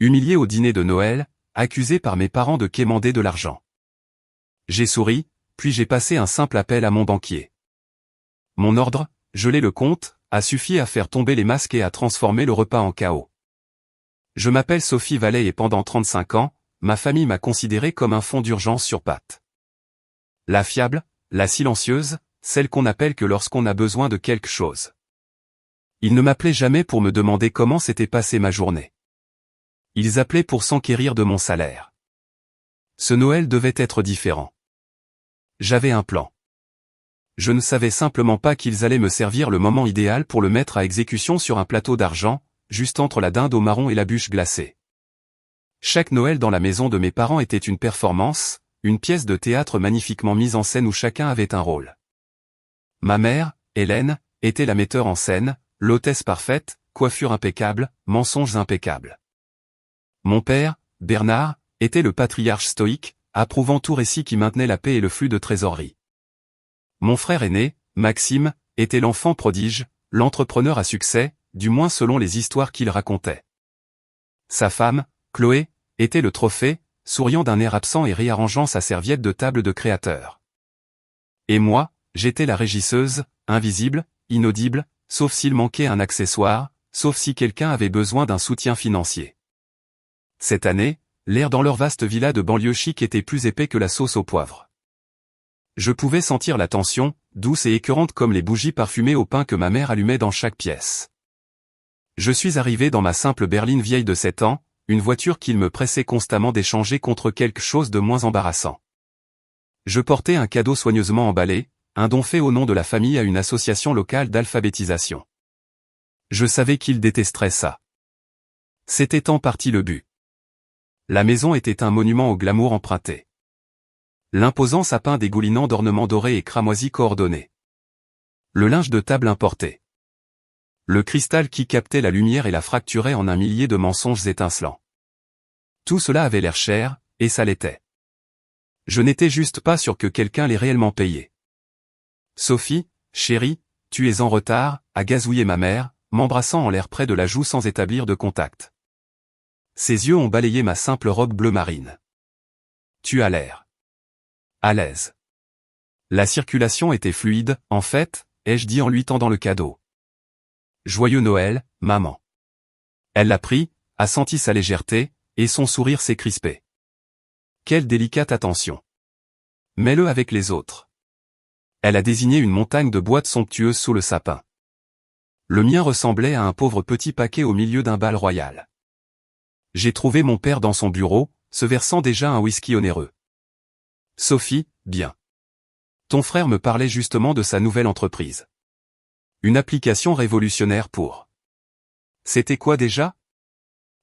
Humilié au dîner de Noël, accusé par mes parents de quémander de l'argent. J'ai souri, puis j'ai passé un simple appel à mon banquier. Mon ordre, geler le compte, a suffi à faire tomber les masques et à transformer le repas en chaos. Je m'appelle Sophie Vallet et pendant 35 ans, ma famille m'a considéré comme un fonds d'urgence sur pattes. La fiable, la silencieuse, celle qu'on n'appelle que lorsqu'on a besoin de quelque chose. Ils ne m'appelaient jamais pour me demander comment s'était passée ma journée. Ils appelaient pour s'enquérir de mon salaire. Ce Noël devait être différent. J'avais un plan. Je ne savais simplement pas qu'ils allaient me servir le moment idéal pour le mettre à exécution sur un plateau d'argent, juste entre la dinde au marron et la bûche glacée. Chaque Noël dans la maison de mes parents était une performance, une pièce de théâtre magnifiquement mise en scène où chacun avait un rôle. Ma mère, Hélène, était la metteur en scène, l'hôtesse parfaite, coiffure impeccable, mensonges impeccables. Mon père, Bernard, était le patriarche stoïque, approuvant tout récit qui maintenait la paix et le flux de trésorerie. Mon frère aîné, Maxime, était l'enfant prodige, l'entrepreneur à succès, du moins selon les histoires qu'il racontait. Sa femme, Chloé, était le trophée, souriant d'un air absent et réarrangeant sa serviette de table de créateur. Et moi, j'étais la régisseuse, invisible, inaudible, sauf s'il manquait un accessoire, sauf si quelqu'un avait besoin d'un soutien financier. Cette année, l'air dans leur vaste villa de banlieue chic était plus épais que la sauce au poivre. Je pouvais sentir la tension, douce et écœurante comme les bougies parfumées au pain que ma mère allumait dans chaque pièce. Je suis arrivé dans ma simple berline vieille de 7 ans, une voiture qu'il me pressait constamment d'échanger contre quelque chose de moins embarrassant. Je portais un cadeau soigneusement emballé, un don fait au nom de la famille à une association locale d'alphabétisation. Je savais qu'il détesterait ça. C'était en partie le but. La maison était un monument au glamour emprunté. L'imposant sapin dégoulinant d'ornements dorés et cramoisis coordonnés. Le linge de table importé. Le cristal qui captait la lumière et la fracturait en un millier de mensonges étincelants. Tout cela avait l'air cher, et ça l'était. Je n'étais juste pas sûr que quelqu'un l'ait réellement payé. Sophie, chérie, tu es en retard, a gazouillé ma mère, m'embrassant en l'air près de la joue sans établir de contact. Ses yeux ont balayé ma simple robe bleu marine. Tu as l'air à l'aise. La circulation était fluide, en fait, ai-je dit en lui tendant le cadeau. Joyeux Noël, maman. Elle l'a pris, a senti sa légèreté, et son sourire s'est crispé. Quelle délicate attention. Mets-le avec les autres. Elle a désigné une montagne de boîtes somptueuses sous le sapin. Le mien ressemblait à un pauvre petit paquet au milieu d'un bal royal. J'ai trouvé mon père dans son bureau, se versant déjà un whisky onéreux. Sophie, bien. Ton frère me parlait justement de sa nouvelle entreprise. Une application révolutionnaire pour... C'était quoi déjà?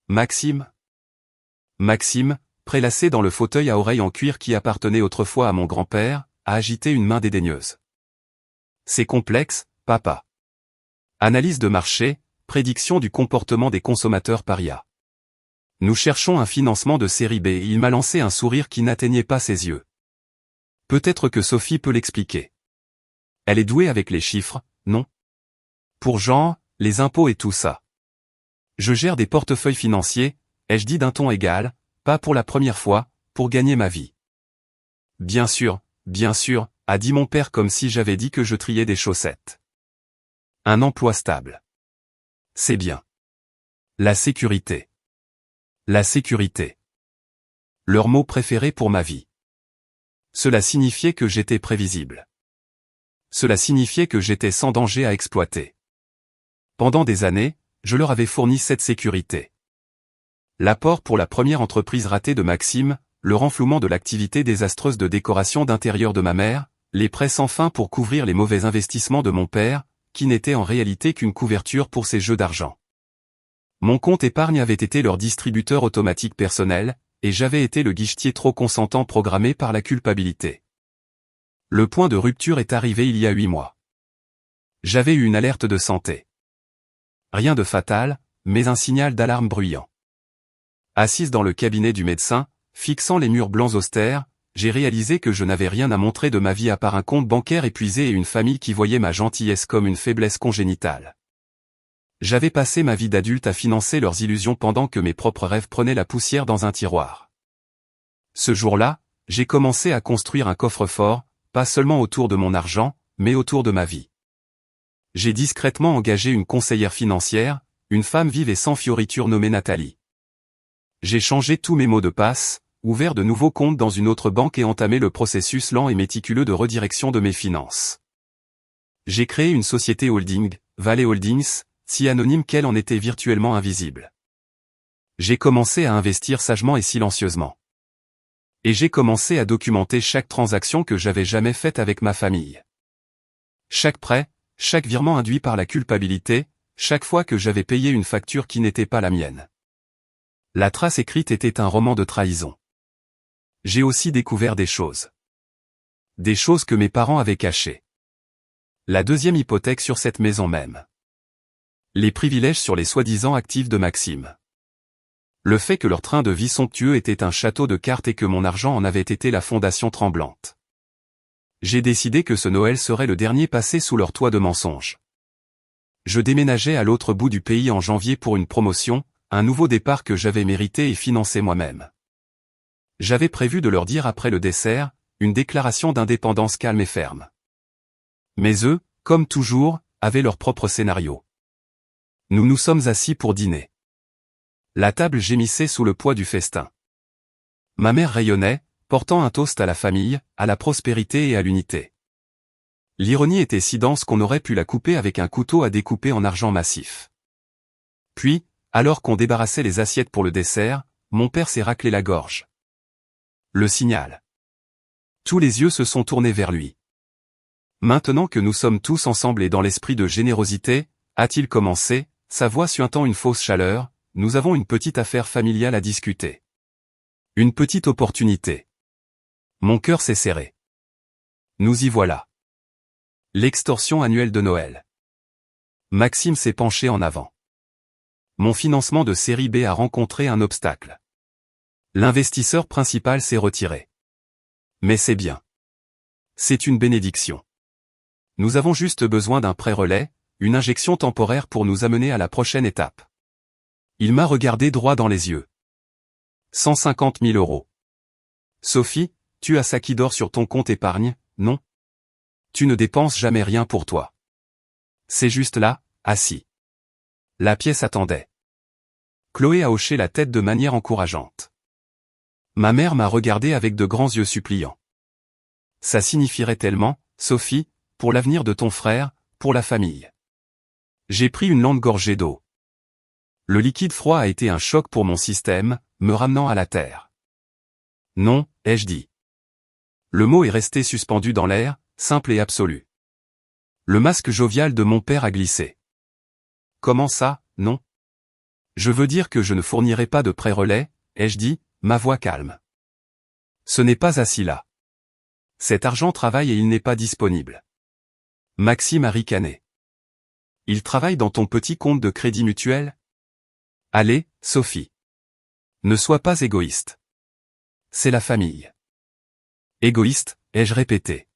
Maxime? Maxime, prélassé dans le fauteuil à oreilles en cuir qui appartenait autrefois à mon grand-père, a agité une main dédaigneuse. C'est complexe, papa. Analyse de marché, prédiction du comportement des consommateurs parias. Nous cherchons un financement de série B et il m'a lancé un sourire qui n'atteignait pas ses yeux. Peut-être que Sophie peut l'expliquer. Elle est douée avec les chiffres, non? Pour Jean, les impôts et tout ça. Je gère des portefeuilles financiers, ai-je dit d'un ton égal, pas pour la première fois, pour gagner ma vie. Bien sûr, a dit mon père comme si j'avais dit que je triais des chaussettes. Un emploi stable. C'est bien. La sécurité. La sécurité. Leur mot préféré pour ma vie. Cela signifiait que j'étais prévisible. Cela signifiait que j'étais sans danger à exploiter. Pendant des années, je leur avais fourni cette sécurité. L'apport pour la première entreprise ratée de Maxime, le renflouement de l'activité désastreuse de décoration d'intérieur de ma mère, les prêts sans fin pour couvrir les mauvais investissements de mon père, qui n'étaient en réalité qu'une couverture pour ses jeux d'argent. Mon compte épargne avait été leur distributeur automatique personnel, et j'avais été le guichetier trop consentant programmé par la culpabilité. Le point de rupture est arrivé il y a 8 mois. J'avais eu une alerte de santé. Rien de fatal, mais un signal d'alarme bruyant. Assise dans le cabinet du médecin, fixant les murs blancs austères, j'ai réalisé que je n'avais rien à montrer de ma vie à part un compte bancaire épuisé et une famille qui voyait ma gentillesse comme une faiblesse congénitale. J'avais passé ma vie d'adulte à financer leurs illusions pendant que mes propres rêves prenaient la poussière dans un tiroir. Ce jour-là, j'ai commencé à construire un coffre-fort, pas seulement autour de mon argent, mais autour de ma vie. J'ai discrètement engagé une conseillère financière, une femme vive et sans fioritures nommée Nathalie. J'ai changé tous mes mots de passe, ouvert de nouveaux comptes dans une autre banque et entamé le processus lent et méticuleux de redirection de mes finances. J'ai créé une société holding, Valley Holdings, si anonyme qu'elle en était virtuellement invisible. J'ai commencé à investir sagement et silencieusement. Et j'ai commencé à documenter chaque transaction que j'avais jamais faite avec ma famille. Chaque prêt, chaque virement induit par la culpabilité, chaque fois que j'avais payé une facture qui n'était pas la mienne. La trace écrite était un roman de trahison. J'ai aussi découvert des choses. Des choses que mes parents avaient cachées. La deuxième hypothèque sur cette maison même. Les privilèges sur les soi-disant actifs de Maxime. Le fait que leur train de vie somptueux était un château de cartes et que mon argent en avait été la fondation tremblante. J'ai décidé que ce Noël serait le dernier passé sous leur toit de mensonges. Je déménageais à l'autre bout du pays en janvier pour une promotion, un nouveau départ que j'avais mérité et financé moi-même. J'avais prévu de leur dire après le dessert, une déclaration d'indépendance calme et ferme. Mais eux, comme toujours, avaient leur propre scénario. Nous nous sommes assis pour dîner. La table gémissait sous le poids du festin. Ma mère rayonnait, portant un toast à la famille, à la prospérité et à l'unité. L'ironie était si dense qu'on aurait pu la couper avec un couteau à découper en argent massif. Puis, alors qu'on débarrassait les assiettes pour le dessert, mon père s'est raclé la gorge. Le signal. Tous les yeux se sont tournés vers lui. Maintenant que nous sommes tous ensemble et dans l'esprit de générosité, a-t-il commencé, sa voix suintant une fausse chaleur, nous avons une petite affaire familiale à discuter. Une petite opportunité. Mon cœur s'est serré. Nous y voilà. L'extorsion annuelle de Noël. Maxime s'est penché en avant. Mon financement de série B a rencontré un obstacle. L'investisseur principal s'est retiré. Mais c'est bien. C'est une bénédiction. Nous avons juste besoin d'un pré-relais, une injection temporaire pour nous amener à la prochaine étape. Il m'a regardé droit dans les yeux. 150 000 €. Sophie, tu as ça qui dort sur ton compte épargne, non? Tu ne dépenses jamais rien pour toi. C'est juste là, assis. La pièce attendait. Chloé a hoché la tête de manière encourageante. Ma mère m'a regardé avec de grands yeux suppliants. Ça signifierait tellement, Sophie, pour l'avenir de ton frère, pour la famille. J'ai pris une lente gorgée d'eau. Le liquide froid a été un choc pour mon système, me ramenant à la terre. Non, ai-je dit. Le mot est resté suspendu dans l'air, simple et absolu. Le masque jovial de mon père a glissé. Comment ça, non? Je veux dire que je ne fournirai pas de pré-relais, ai-je dit, ma voix calme. Ce n'est pas assis là. Cet argent travaille et il n'est pas disponible. Maxime a ricané. Il travaille dans ton petit compte de crédit mutuel? Allez, Sophie. Ne sois pas égoïste. C'est la famille. Égoïste, ai-je répété.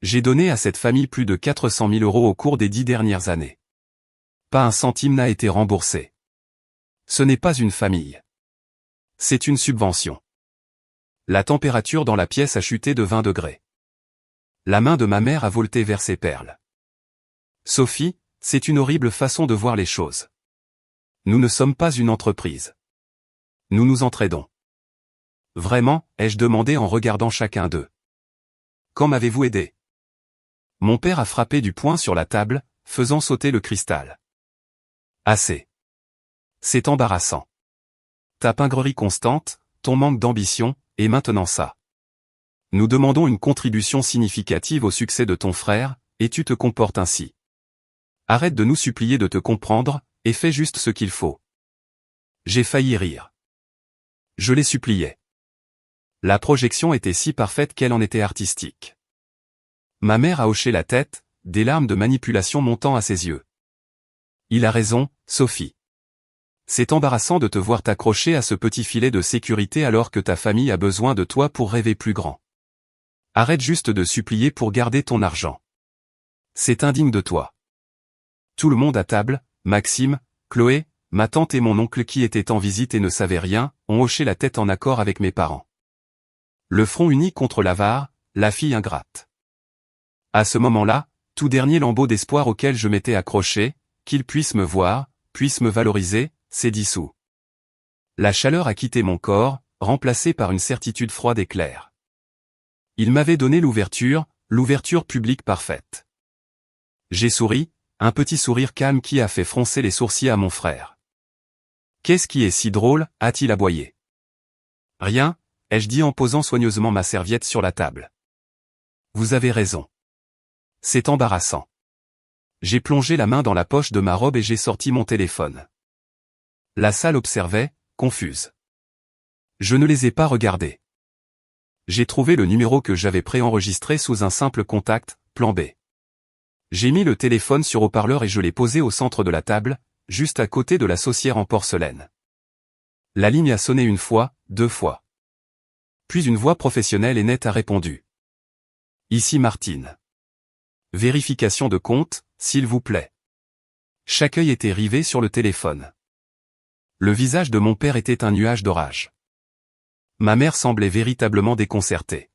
J'ai donné à cette famille plus de 400 000 € au cours des 10 dernières années. Pas un centime n'a été remboursé. Ce n'est pas une famille. C'est une subvention. La température dans la pièce a chuté de 20 degrés. La main de ma mère a volté vers ses perles. Sophie, c'est une horrible façon de voir les choses. Nous ne sommes pas une entreprise. Nous nous entraidons. Vraiment, ai-je demandé en regardant chacun d'eux. Quand m'avez-vous aidé? Mon père a frappé du poing sur la table, faisant sauter le cristal. Assez. C'est embarrassant. Ta pingrerie constante, ton manque d'ambition, et maintenant ça. Nous demandons une contribution significative au succès de ton frère, et tu te comportes ainsi. Arrête de nous supplier de te comprendre, et fais juste ce qu'il faut. J'ai failli rire. Je les suppliais. La projection était si parfaite qu'elle en était artistique. Ma mère a hoché la tête, des larmes de manipulation montant à ses yeux. Il a raison, Sophie. C'est embarrassant de te voir t'accrocher à ce petit filet de sécurité alors que ta famille a besoin de toi pour rêver plus grand. Arrête juste de supplier pour garder ton argent. C'est indigne de toi. Tout le monde à table, Maxime, Chloé, ma tante et mon oncle qui étaient en visite et ne savaient rien, ont hoché la tête en accord avec mes parents. Le front uni contre l'avare, la fille ingrate. À ce moment-là, tout dernier lambeau d'espoir auquel je m'étais accroché, qu'il puisse me voir, puisse me valoriser, s'est dissous. La chaleur a quitté mon corps, remplacée par une certitude froide et claire. Il m'avait donné l'ouverture publique parfaite. J'ai souri, un petit sourire calme qui a fait froncer les sourcils à mon frère. Qu'est-ce qui est si drôle, a-t-il aboyé. Rien, ai-je dit en posant soigneusement ma serviette sur la table. Vous avez raison. C'est embarrassant. J'ai plongé la main dans la poche de ma robe et j'ai sorti mon téléphone. La salle observait, confuse. Je ne les ai pas regardés. J'ai trouvé le numéro que j'avais préenregistré sous un simple contact, plan B. J'ai mis le téléphone sur haut-parleur et je l'ai posé au centre de la table, juste à côté de la saucière en porcelaine. La ligne a sonné une fois, 2 fois. Puis une voix professionnelle et nette a répondu. Ici Martine. Vérification de compte, s'il vous plaît. Chaque œil était rivé sur le téléphone. Le visage de mon père était un nuage d'orage. Ma mère semblait véritablement déconcertée.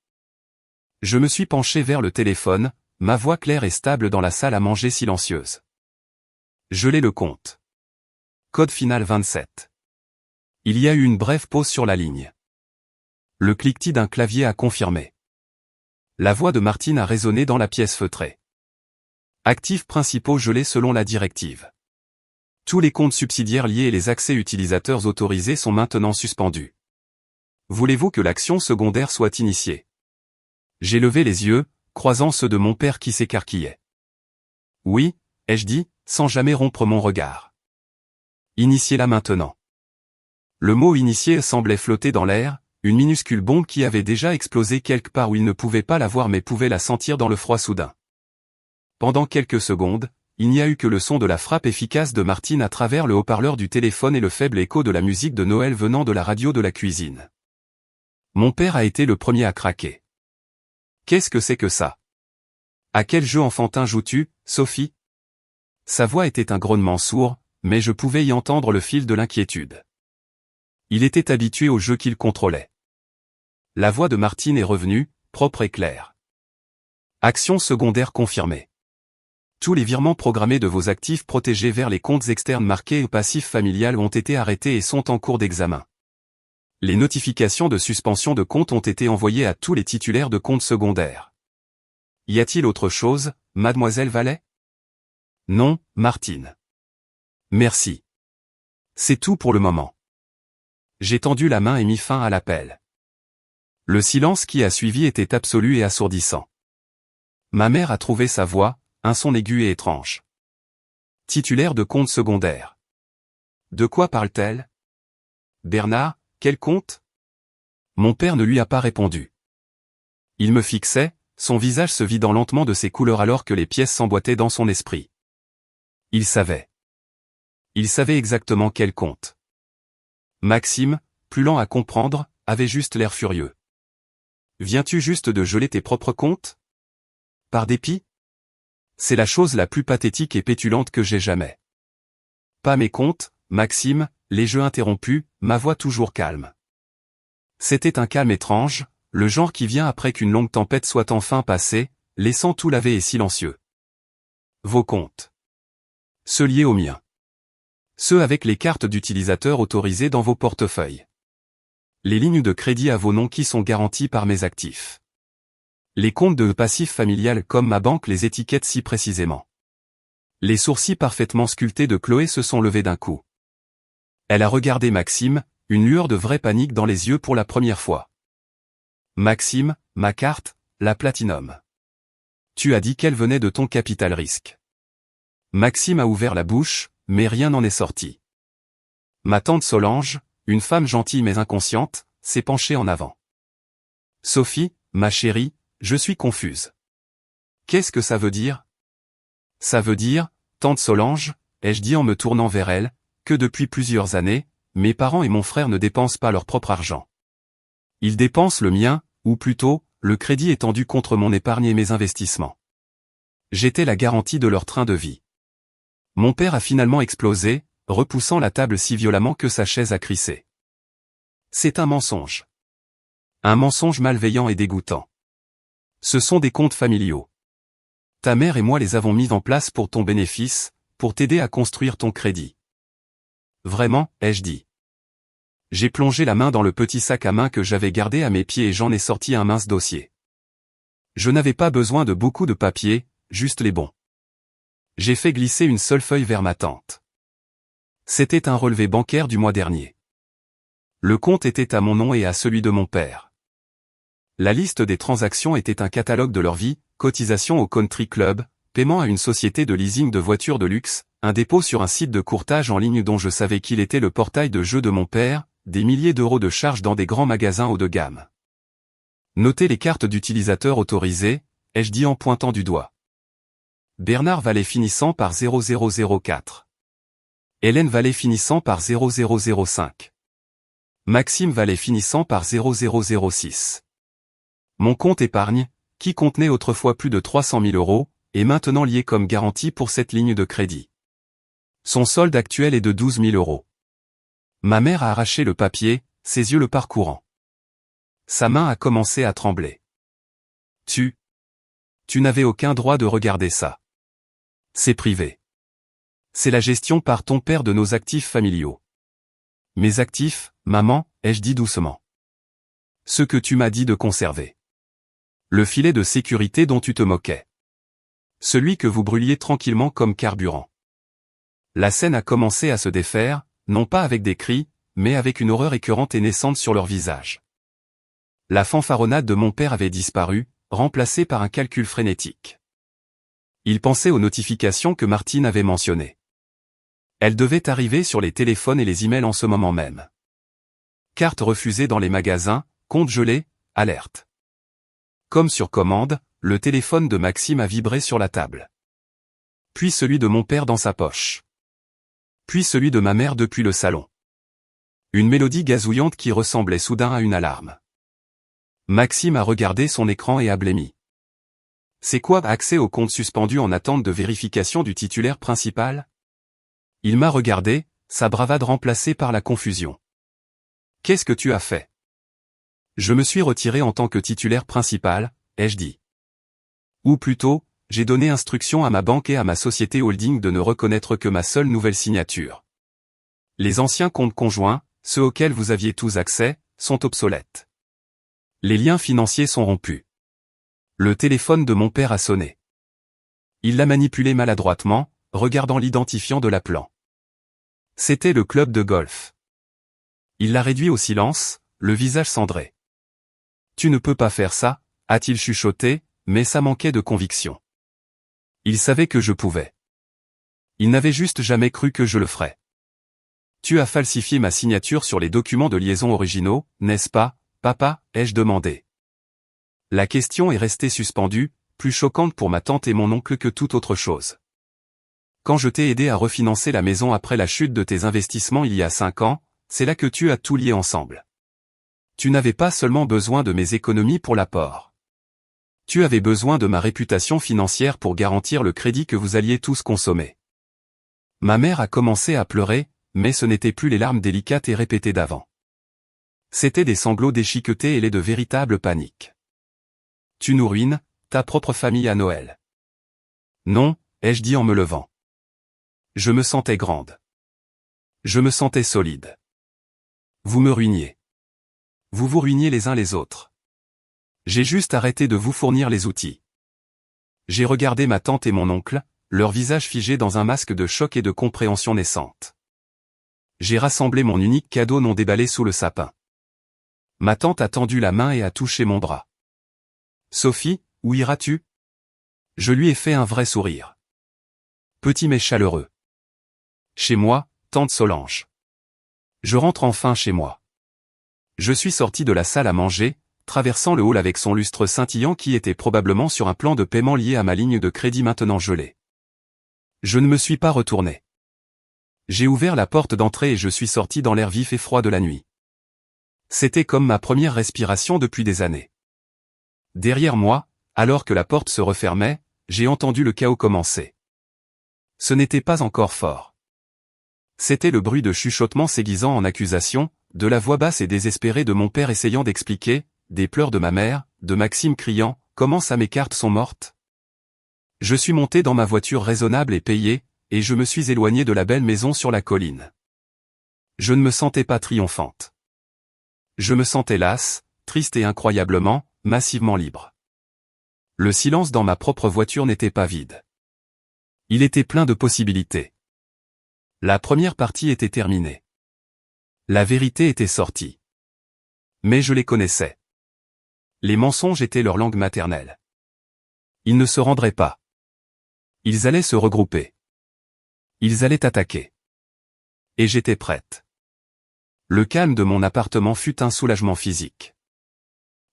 Je me suis penché vers le téléphone, ma voix claire et stable dans la salle à manger silencieuse. Je l'ai le compte. Code final 27. Il y a eu une brève pause sur la ligne. Le cliquetis d'un clavier a confirmé. La voix de Martine a résonné dans la pièce feutrée. Actifs principaux gelés selon la directive. Tous les comptes subsidiaires liés et les accès utilisateurs autorisés sont maintenant suspendus. Voulez-vous que l'action secondaire soit initiée? J'ai levé les yeux, croisant ceux de mon père qui s'écarquillaient. Oui, ai-je dit, sans jamais rompre mon regard. Initiez-la maintenant. Le mot initié semblait flotter dans l'air, une minuscule bombe qui avait déjà explosé quelque part où il ne pouvait pas la voir mais pouvait la sentir dans le froid soudain. Pendant quelques secondes, il n'y a eu que le son de la frappe efficace de Martine à travers le haut-parleur du téléphone et le faible écho de la musique de Noël venant de la radio de la cuisine. Mon père a été le premier à craquer. Qu'est-ce que c'est que ça? À quel jeu enfantin joues-tu, Sophie? Sa voix était un grognement sourd, mais je pouvais y entendre le fil de l'inquiétude. Il était habitué au jeu qu'il contrôlait. La voix de Martine est revenue, propre et claire. Action secondaire confirmée. Tous les virements programmés de vos actifs protégés vers les comptes externes marqués passifs familial ont été arrêtés et sont en cours d'examen. Les notifications de suspension de compte ont été envoyées à tous les titulaires de comptes secondaires. Y a-t-il autre chose, mademoiselle Vallet? Non, Martine. Merci. C'est tout pour le moment. J'ai tendu la main et mis fin à l'appel. Le silence qui a suivi était absolu et assourdissant. Ma mère a trouvé sa voix, un son aigu et étrange. Titulaire de compte secondaire. De quoi parle-t-elle? Bernard, quel compte? Mon père ne lui a pas répondu. Il me fixait, son visage se vidant lentement de ses couleurs alors que les pièces s'emboîtaient dans son esprit. Il savait. Il savait exactement quel compte. Maxime, plus lent à comprendre, avait juste l'air furieux. Viens-tu juste de geler tes propres comptes? Par dépit? C'est la chose la plus pathétique et pétulante que j'ai jamais. Pas mes comptes, Maxime, les jeux interrompus, ma voix toujours calme. C'était un calme étrange, le genre qui vient après qu'une longue tempête soit enfin passée, laissant tout lavé et silencieux. Vos comptes. Ceux liés aux miens. Ceux avec les cartes d'utilisateurs autorisées dans vos portefeuilles. Les lignes de crédit à vos noms qui sont garanties par mes actifs. Les comptes de passif familial comme ma banque les étiquette si précisément. Les sourcils parfaitement sculptés de Chloé se sont levés d'un coup. Elle a regardé Maxime, une lueur de vraie panique dans les yeux pour la première fois. Maxime, ma carte, la Platinum. Tu as dit qu'elle venait de ton capital risque. Maxime a ouvert la bouche, mais rien n'en est sorti. Ma tante Solange, une femme gentille mais inconsciente, s'est penchée en avant. Sophie, ma chérie, je suis confuse. Qu'est-ce que ça veut dire? Ça veut dire, tante Solange, ai-je dit en me tournant vers elle, que depuis plusieurs années, mes parents et mon frère ne dépensent pas leur propre argent. Ils dépensent le mien, ou plutôt, le crédit étendu contre mon épargne et mes investissements. J'étais la garantie de leur train de vie. Mon père a finalement explosé, repoussant la table si violemment que sa chaise a crissé. C'est un mensonge. Un mensonge malveillant et dégoûtant. Ce sont des comptes familiaux. Ta mère et moi les avons mis en place pour ton bénéfice, pour t'aider à construire ton crédit. Vraiment, ai-je dit. J'ai plongé la main dans le petit sac à main que j'avais gardé à mes pieds et j'en ai sorti un mince dossier. Je n'avais pas besoin de beaucoup de papier, juste les bons. J'ai fait glisser une seule feuille vers ma tante. C'était un relevé bancaire du mois dernier. Le compte était à mon nom et à celui de mon père. La liste des transactions était un catalogue de leur vie, cotisation au country club, paiement à une société de leasing de voitures de luxe, un dépôt sur un site de courtage en ligne dont je savais qu'il était le portail de jeu de mon père, des milliers d'euros de charges dans des grands magasins haut de gamme. Notez les cartes d'utilisateurs autorisées, ai-je dit en pointant du doigt. Bernard Vallée finissant par 0004. Hélène Vallée finissant par 0005. Maxime Vallée finissant par 0006. Mon compte épargne, qui contenait autrefois plus de 300 000 euros, est maintenant lié comme garantie pour cette ligne de crédit. Son solde actuel est de 12 000 euros. Ma mère a arraché le papier, ses yeux le parcourant. Sa main a commencé à trembler. Tu n'avais aucun droit de regarder ça. C'est privé. C'est la gestion par ton père de nos actifs familiaux. Mes actifs, maman, ai-je dit doucement. Ce que tu m'as dit de conserver. Le filet de sécurité dont tu te moquais. Celui que vous brûliez tranquillement comme carburant. La scène a commencé à se défaire, non pas avec des cris, mais avec une horreur écœurante et naissante sur leur visage. La fanfaronnade de mon père avait disparu, remplacée par un calcul frénétique. Il pensait aux notifications que Martine avait mentionnées. Elles devaient arriver sur les téléphones et les emails en ce moment même. Cartes refusées dans les magasins, comptes gelés, alerte. Comme sur commande, le téléphone de Maxime a vibré sur la table. Puis celui de mon père dans sa poche. Puis celui de ma mère depuis le salon. Une mélodie gazouillante qui ressemblait soudain à une alarme. Maxime a regardé son écran et a blêmi. C'est quoi accès au compte suspendu en attente de vérification du titulaire principal? Il m'a regardé, sa bravade remplacée par la confusion. Qu'est-ce que tu as fait? Je me suis retiré en tant que titulaire principal, ai-je dit. Ou plutôt, j'ai donné instruction à ma banque et à ma société holding de ne reconnaître que ma seule nouvelle signature. Les anciens comptes conjoints, ceux auxquels vous aviez tous accès, sont obsolètes. Les liens financiers sont rompus. Le téléphone de mon père a sonné. Il l'a manipulé maladroitement, regardant l'identifiant de l'appelant. C'était le club de golf. Il l'a réduit au silence, le visage cendré. Tu ne peux pas faire ça, a-t-il chuchoté, mais ça manquait de conviction. Il savait que je pouvais. Il n'avait juste jamais cru que je le ferais. Tu as falsifié ma signature sur les documents de liaison originaux, n'est-ce pas, papa, ai-je demandé. La question est restée suspendue, plus choquante pour ma tante et mon oncle que toute autre chose. Quand je t'ai aidé à refinancer la maison après la chute de tes investissements il y a 5 ans, c'est là que tu as tout lié ensemble. Tu n'avais pas seulement besoin de mes économies pour l'apport. Tu avais besoin de ma réputation financière pour garantir le crédit que vous alliez tous consommer. Ma mère a commencé à pleurer, mais ce n'étaient plus les larmes délicates et répétées d'avant. C'étaient des sanglots déchiquetés et de véritables paniques. Tu nous ruines, ta propre famille à Noël. Non, ai-je dit en me levant. Je me sentais grande. Je me sentais solide. Vous me ruiniez. Vous vous ruiniez les uns les autres. J'ai juste arrêté de vous fournir les outils. J'ai regardé ma tante et mon oncle, leur visage figé dans un masque de choc et de compréhension naissante. J'ai rassemblé mon unique cadeau non déballé sous le sapin. Ma tante a tendu la main et a touché mon bras. Sophie, où iras-tu? Je lui ai fait un vrai sourire. Petit mais chaleureux. Chez moi, tante Solange. Je rentre enfin chez moi. Je suis sorti de la salle à manger, traversant le hall avec son lustre scintillant qui était probablement sur un plan de paiement lié à ma ligne de crédit maintenant gelée. Je ne me suis pas retourné. J'ai ouvert la porte d'entrée et je suis sorti dans l'air vif et froid de la nuit. C'était comme ma première respiration depuis des années. Derrière moi, alors que la porte se refermait, j'ai entendu le chaos commencer. Ce n'était pas encore fort. C'était le bruit de chuchotements s'aiguisant en accusation, de la voix basse et désespérée de mon père essayant d'expliquer, des pleurs de ma mère, de Maxime criant « Comment ça mes cartes sont mortes ?» Je suis monté dans ma voiture raisonnable et payé, et je me suis éloigné de la belle maison sur la colline. Je ne me sentais pas triomphante. Je me sentais lasse, triste et incroyablement, massivement libre. Le silence dans ma propre voiture n'était pas vide. Il était plein de possibilités. La première partie était terminée. La vérité était sortie. Mais je les connaissais. Les mensonges étaient leur langue maternelle. Ils ne se rendraient pas. Ils allaient se regrouper. Ils allaient attaquer. Et j'étais prête. Le calme de mon appartement fut un soulagement physique.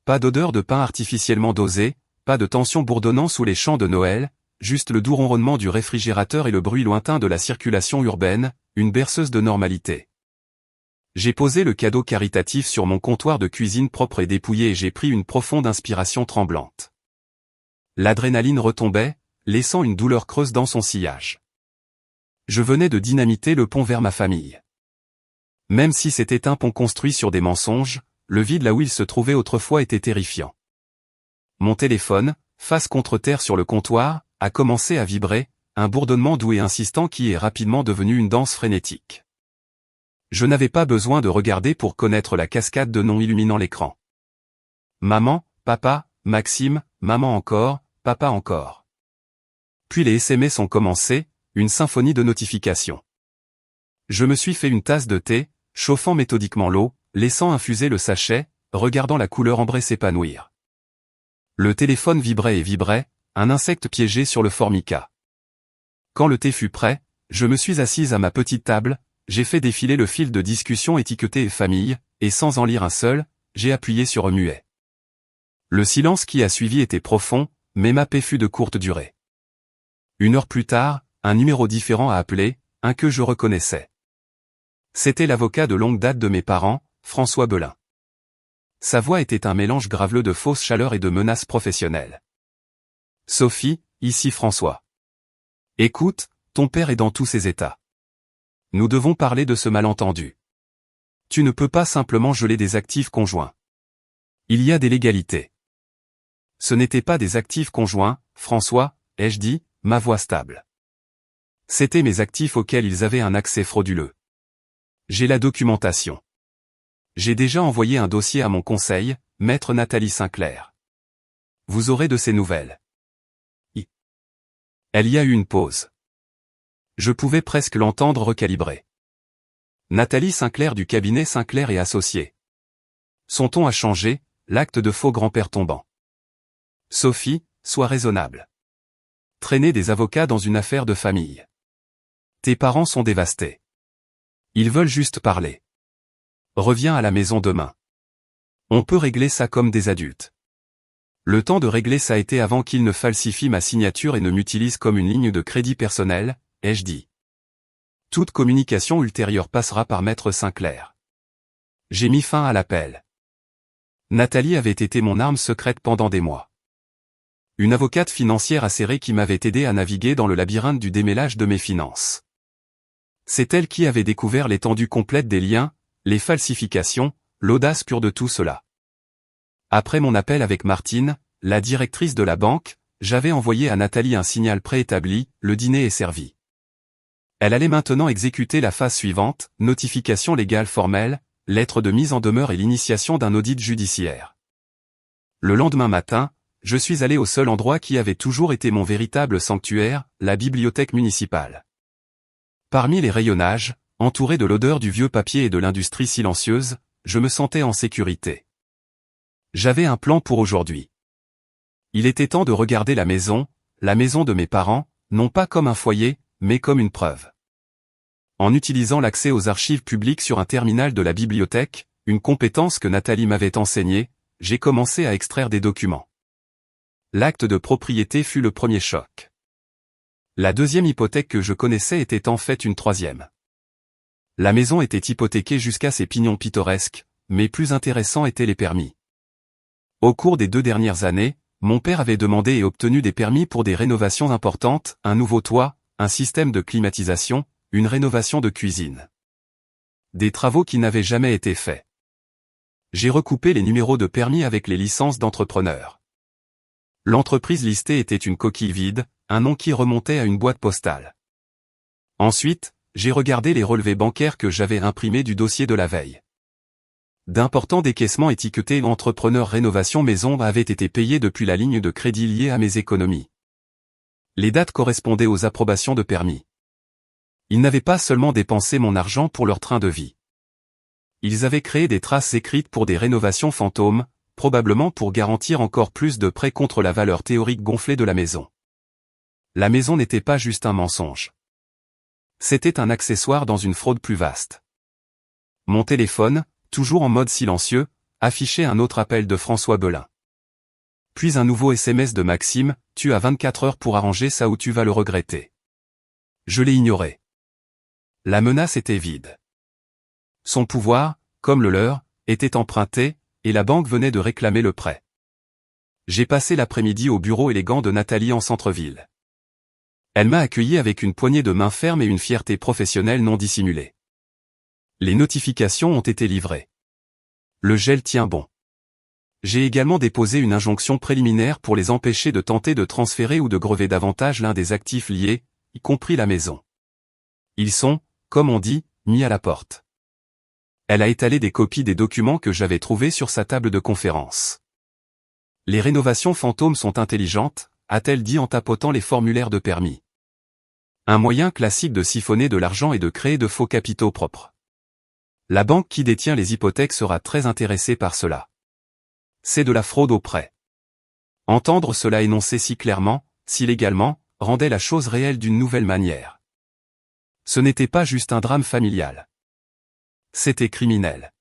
Pas d'odeur de pain artificiellement dosé, pas de tension bourdonnant sous les chants de Noël, juste le doux ronronnement du réfrigérateur et le bruit lointain de la circulation urbaine, une berceuse de normalité. J'ai posé le cadeau caritatif sur mon comptoir de cuisine propre et dépouillé et j'ai pris une profonde inspiration tremblante. L'adrénaline retombait, laissant une douleur creuse dans son sillage. Je venais de dynamiter le pont vers ma famille. Même si c'était un pont construit sur des mensonges, le vide là où il se trouvait autrefois était terrifiant. Mon téléphone, face contre terre sur le comptoir, a commencé à vibrer, un bourdonnement doux et insistant qui est rapidement devenu une danse frénétique. Je n'avais pas besoin de regarder pour connaître la cascade de noms illuminant l'écran. Maman, papa, Maxime, maman encore, papa encore. Puis les SMS ont commencé, une symphonie de notifications. Je me suis fait une tasse de thé, chauffant méthodiquement l'eau, laissant infuser le sachet, regardant la couleur ambrée s'épanouir. Le téléphone vibrait et vibrait, un insecte piégé sur le formica. Quand le thé fut prêt, je me suis assise à ma petite table, j'ai fait défiler le fil de discussion étiqueté et famille, et sans en lire un seul, j'ai appuyé sur remuet. Le silence qui a suivi était profond, mais ma paix fut de courte durée. 1 heure plus tard, un numéro différent a appelé, un que je reconnaissais. C'était l'avocat de longue date de mes parents, François Belin. Sa voix était un mélange graveleux de fausse chaleur et de menaces professionnelles. Sophie, ici François. Écoute, ton père est dans tous ses états. Nous devons parler de ce malentendu. Tu ne peux pas simplement geler des actifs conjoints. Il y a des légalités. Ce n'étaient pas des actifs conjoints, François, ai-je dit, ma voix stable. C'étaient mes actifs auxquels ils avaient un accès frauduleux. J'ai la documentation. J'ai déjà envoyé un dossier à mon conseil, maître Nathalie Sinclair. Vous aurez de ses nouvelles. Elle y a eu une pause. Je pouvais presque l'entendre recalibrer. Nathalie Sinclair du cabinet Sinclair et Associés. Son ton a changé, l'acte de faux grand-père tombant. Sophie, sois raisonnable. Traîner des avocats dans une affaire de famille. Tes parents sont dévastés. Ils veulent juste parler. Reviens à la maison demain. On peut régler ça comme des adultes. Le temps de régler ça a été avant qu'il ne falsifie ma signature et ne m'utilise comme une ligne de crédit personnel, ai-je dit. Toute communication ultérieure passera par Maître Sinclair. J'ai mis fin à l'appel. Nathalie avait été mon arme secrète pendant des mois. Une avocate financière acérée qui m'avait aidé à naviguer dans le labyrinthe du démêlage de mes finances. C'est elle qui avait découvert l'étendue complète des liens, les falsifications, l'audace pure de tout cela. Après mon appel avec Martine, la directrice de la banque, j'avais envoyé à Nathalie un signal préétabli, le dîner est servi. Elle allait maintenant exécuter la phase suivante, notification légale formelle, lettre de mise en demeure et l'initiation d'un audit judiciaire. Le lendemain matin, je suis allé au seul endroit qui avait toujours été mon véritable sanctuaire, la bibliothèque municipale. Parmi les rayonnages, entouré de l'odeur du vieux papier et de l'industrie silencieuse, je me sentais en sécurité. J'avais un plan pour aujourd'hui. Il était temps de regarder la maison de mes parents, non pas comme un foyer, mais comme une preuve. En utilisant l'accès aux archives publiques sur un terminal de la bibliothèque, une compétence que Nathalie m'avait enseignée, j'ai commencé à extraire des documents. L'acte de propriété fut le premier choc. La deuxième hypothèque que je connaissais était en fait une troisième. La maison était hypothéquée jusqu'à ses pignons pittoresques, mais plus intéressants étaient les permis. Au cours des 2 dernières années, mon père avait demandé et obtenu des permis pour des rénovations importantes, un nouveau toit, un système de climatisation, une rénovation de cuisine. Des travaux qui n'avaient jamais été faits. J'ai recoupé les numéros de permis avec les licences d'entrepreneur. L'entreprise listée était une coquille vide, un nom qui remontait à une boîte postale. Ensuite, j'ai regardé les relevés bancaires que j'avais imprimés du dossier de la veille. D'importants décaissements étiquetés entrepreneur rénovation maison avaient été payés depuis la ligne de crédit liée à mes économies. Les dates correspondaient aux approbations de permis. Ils n'avaient pas seulement dépensé mon argent pour leur train de vie. Ils avaient créé des traces écrites pour des rénovations fantômes, probablement pour garantir encore plus de prêts contre la valeur théorique gonflée de la maison. La maison n'était pas juste un mensonge. C'était un accessoire dans une fraude plus vaste. Mon téléphone, toujours en mode silencieux, affichait un autre appel de François Belin. Puis un nouveau SMS de Maxime, « Tu as 24 heures pour arranger ça ou tu vas le regretter ». Je l'ai ignoré. La menace était vide. Son pouvoir, comme le leur, était emprunté, et la banque venait de réclamer le prêt. J'ai passé l'après-midi au bureau élégant de Nathalie en centre-ville. Elle m'a accueilli avec une poignée de main ferme et une fierté professionnelle non dissimulée. Les notifications ont été livrées. Le gel tient bon. J'ai également déposé une injonction préliminaire pour les empêcher de tenter de transférer ou de grever davantage l'un des actifs liés, y compris la maison. Ils sont, comme on dit, mis à la porte. Elle a étalé des copies des documents que j'avais trouvés sur sa table de conférence. Les rénovations fantômes sont intelligentes, a-t-elle dit en tapotant les formulaires de permis. Un moyen classique de siphonner de l'argent et de créer de faux capitaux propres. La banque qui détient les hypothèques sera très intéressée par cela. C'est de la fraude au prêt. Entendre cela énoncé si clairement, si légalement, rendait la chose réelle d'une nouvelle manière. Ce n'était pas juste un drame familial. C'était criminel.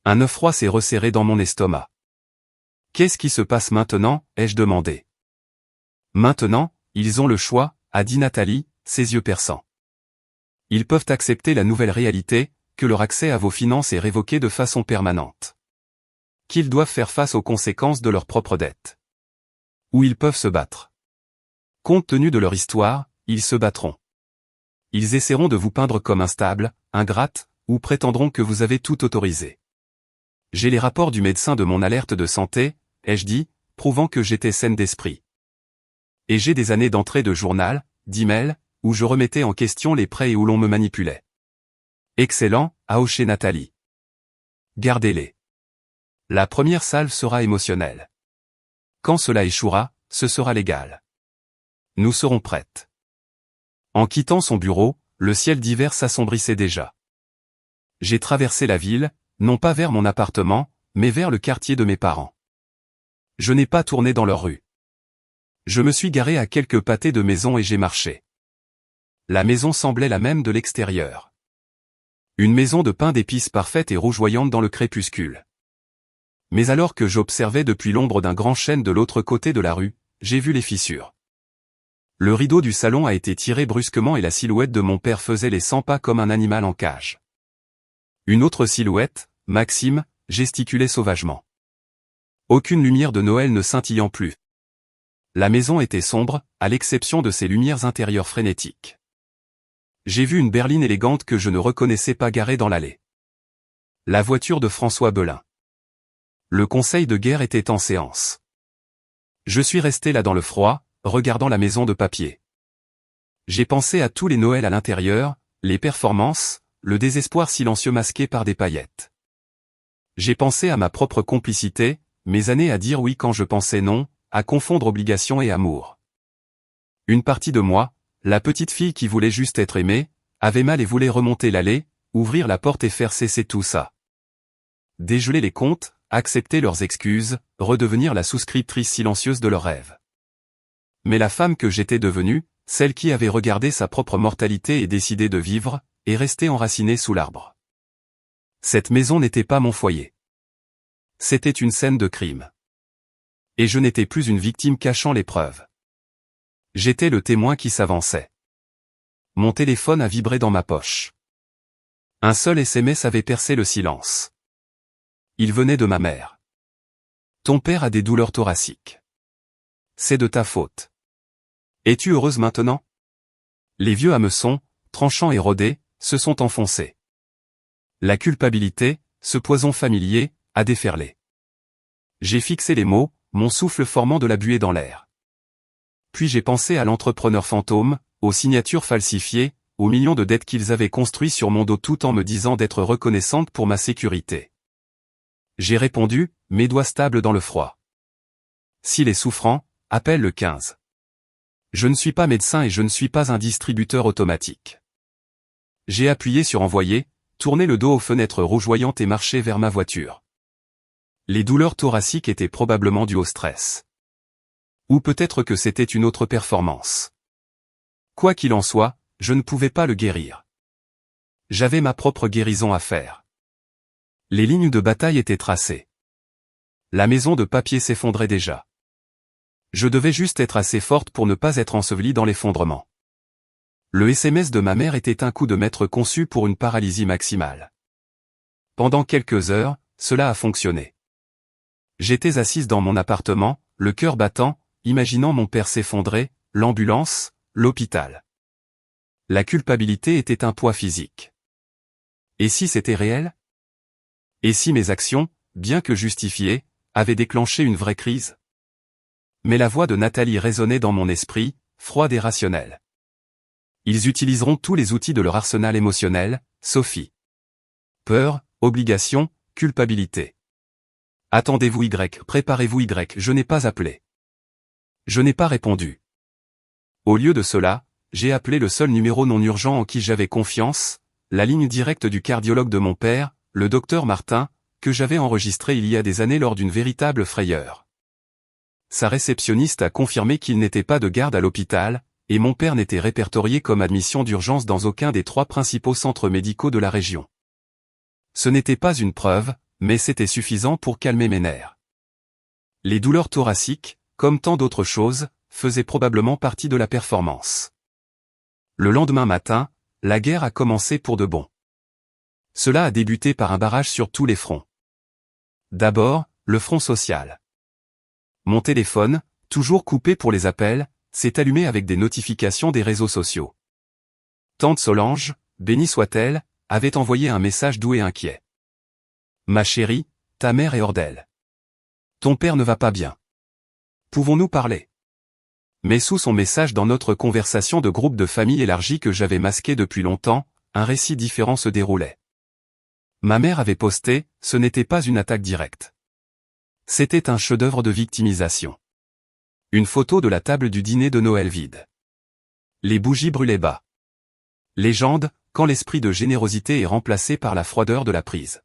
Un œuf froid s'est resserré dans mon estomac. Qu'est-ce qui se passe maintenant, ai-je demandé. Maintenant, ils ont le choix, a dit Nathalie, ses yeux perçants. Ils peuvent accepter la nouvelle réalité, que leur accès à vos finances est révoqué de façon permanente. Qu'ils doivent faire face aux conséquences de leurs propres dettes. Ou ils peuvent se battre. Compte tenu de leur histoire, ils se battront. Ils essaieront de vous peindre comme instable, ingrate, ou prétendront que vous avez tout autorisé. J'ai les rapports du médecin de mon alerte de santé, ai-je dit, prouvant que j'étais saine d'esprit. Et j'ai des années d'entrée de journal, d'email, où je remettais en question les prêts et où l'on me manipulait. Excellent, a hoché Nathalie. Gardez-les. La première salve sera émotionnelle. Quand cela échouera, ce sera légal. Nous serons prêtes. En quittant son bureau, le ciel d'hiver s'assombrissait déjà. J'ai traversé la ville, non pas vers mon appartement, mais vers le quartier de mes parents. Je n'ai pas tourné dans leur rue. Je me suis garé à quelques pâtés de maison et j'ai marché. La maison semblait la même de l'extérieur. Une maison de pain d'épices parfaite et rougeoyante dans le crépuscule. Mais alors que j'observais depuis l'ombre d'un grand chêne de l'autre côté de la rue, j'ai vu les fissures. Le rideau du salon a été tiré brusquement et la silhouette de mon père faisait les 100 pas comme un animal en cage. Une autre silhouette, Maxime, gesticulait sauvagement. Aucune lumière de Noël ne scintillant plus. La maison était sombre, à l'exception de ses lumières intérieures frénétiques. J'ai vu une berline élégante que je ne reconnaissais pas garée dans l'allée. La voiture de François Belin. Le conseil de guerre était en séance. Je suis resté là dans le froid, regardant la maison de papier. J'ai pensé à tous les Noëls à l'intérieur, les performances, le désespoir silencieux masqué par des paillettes. J'ai pensé à ma propre complicité, mes années à dire oui quand je pensais non, à confondre obligation et amour. Une partie de moi, la petite fille qui voulait juste être aimée, avait mal et voulait remonter l'allée, ouvrir la porte et faire cesser tout ça. Dégeler les comptes, accepter leurs excuses, redevenir la souscriptrice silencieuse de leurs rêves. Mais la femme que j'étais devenue, celle qui avait regardé sa propre mortalité et décidé de vivre, est restée enracinée sous l'arbre. Cette maison n'était pas mon foyer. C'était une scène de crime. Et je n'étais plus une victime cachant les preuves. J'étais le témoin qui s'avançait. Mon téléphone a vibré dans ma poche. Un seul SMS avait percé le silence. Il venait de ma mère. Ton père a des douleurs thoraciques. C'est de ta faute. Es-tu heureuse maintenant? Les vieux hameçons, tranchants et rodés, se sont enfoncés. La culpabilité, ce poison familier, a déferlé. J'ai fixé les mots, mon souffle formant de la buée dans l'air. Puis j'ai pensé à l'entrepreneur fantôme, aux signatures falsifiées, aux millions de dettes qu'ils avaient construits sur mon dos tout en me disant d'être reconnaissante pour ma sécurité. J'ai répondu, mes doigts stables dans le froid. S'il est souffrant, appelle le 15. Je ne suis pas médecin et je ne suis pas un distributeur automatique. J'ai appuyé sur envoyer, tourné le dos aux fenêtres rougeoyantes et marché vers ma voiture. Les douleurs thoraciques étaient probablement dues au stress. Ou peut-être que c'était une autre performance. Quoi qu'il en soit, je ne pouvais pas le guérir. J'avais ma propre guérison à faire. Les lignes de bataille étaient tracées. La maison de papier s'effondrait déjà. Je devais juste être assez forte pour ne pas être ensevelie dans l'effondrement. Le SMS de ma mère était un coup de maître conçu pour une paralysie maximale. Pendant quelques heures, cela a fonctionné. J'étais assise dans mon appartement, le cœur battant, imaginant mon père s'effondrer, l'ambulance, l'hôpital. La culpabilité était un poids physique. Et si c'était réel? Et si mes actions, bien que justifiées, avaient déclenché une vraie crise? Mais la voix de Nathalie résonnait dans mon esprit, froide et rationnelle. Ils utiliseront tous les outils de leur arsenal émotionnel, Sophie. Peur, obligation, culpabilité. Attendez-vous Y, préparez-vous Y, je n'ai pas appelé. Je n'ai pas répondu. Au lieu de cela, j'ai appelé le seul numéro non urgent en qui j'avais confiance, la ligne directe du cardiologue de mon père, le docteur Martin, que j'avais enregistré il y a des années lors d'une véritable frayeur. Sa réceptionniste a confirmé qu'il n'était pas de garde à l'hôpital, et mon père n'était répertorié comme admission d'urgence dans aucun des 3 principaux centres médicaux de la région. Ce n'était pas une preuve, mais c'était suffisant pour calmer mes nerfs. Les douleurs thoraciques, comme tant d'autres choses, faisaient probablement partie de la performance. Le lendemain matin, la guerre a commencé pour de bon. Cela a débuté par un barrage sur tous les fronts. D'abord, le front social. Mon téléphone, toujours coupé pour les appels, s'est allumé avec des notifications des réseaux sociaux. Tante Solange, bénie soit-elle, avait envoyé un message doux et inquiet. Ma chérie, ta mère est hors d'elle. Ton père ne va pas bien. Pouvons-nous parler? Mais sous son message dans notre conversation de groupe de famille élargie que j'avais masqué depuis longtemps, un récit différent se déroulait. Ma mère avait posté, ce n'était pas une attaque directe. C'était un chef-d'œuvre de victimisation. Une photo de la table du dîner de Noël vide. Les bougies brûlaient bas. Légende, quand l'esprit de générosité est remplacé par la froideur de la prise.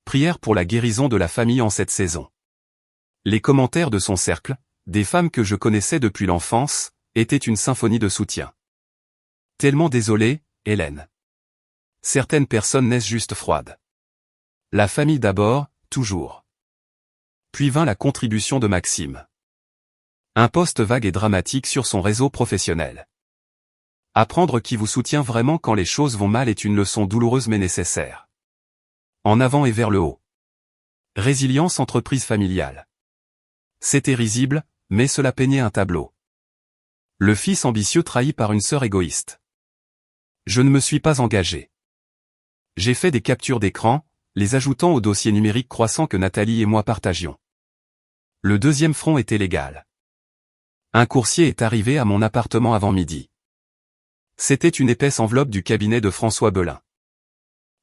Prière pour la guérison de la famille en cette saison. Les commentaires de son cercle, des femmes que je connaissais depuis l'enfance, étaient une symphonie de soutien. Tellement désolé, Hélène. Certaines personnes naissent juste froides. La famille d'abord, toujours. Puis vint la contribution de Maxime. Un post vague et dramatique sur son réseau professionnel. Apprendre qui vous soutient vraiment quand les choses vont mal est une leçon douloureuse mais nécessaire. En avant et vers le haut. Résilience entreprise familiale. C'était risible, mais cela peignait un tableau. Le fils ambitieux trahi par une sœur égoïste. Je ne me suis pas engagé. J'ai fait des captures d'écran, les ajoutant au dossier numérique croissant que Nathalie et moi partagions. Le deuxième front était légal. Un coursier est arrivé à mon appartement avant midi. C'était une épaisse enveloppe du cabinet de François Belin.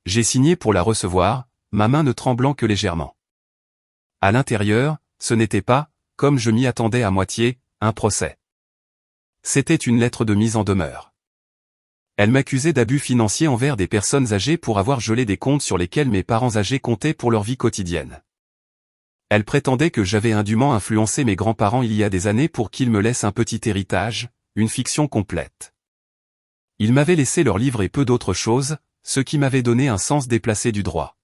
J'ai signé pour la recevoir, ma main ne tremblant que légèrement. À l'intérieur, ce n'était pas, comme je m'y attendais à moitié, un procès. C'était une lettre de mise en demeure. Elle m'accusait d'abus financiers envers des personnes âgées pour avoir gelé des comptes sur lesquels mes parents âgés comptaient pour leur vie quotidienne. Elle prétendait que j'avais indûment influencé mes grands-parents il y a des années pour qu'ils me laissent un petit héritage, une fiction complète. Ils m'avaient laissé leur livre et peu d'autres choses, ce qui m'avait donné un sens déplacé du droit.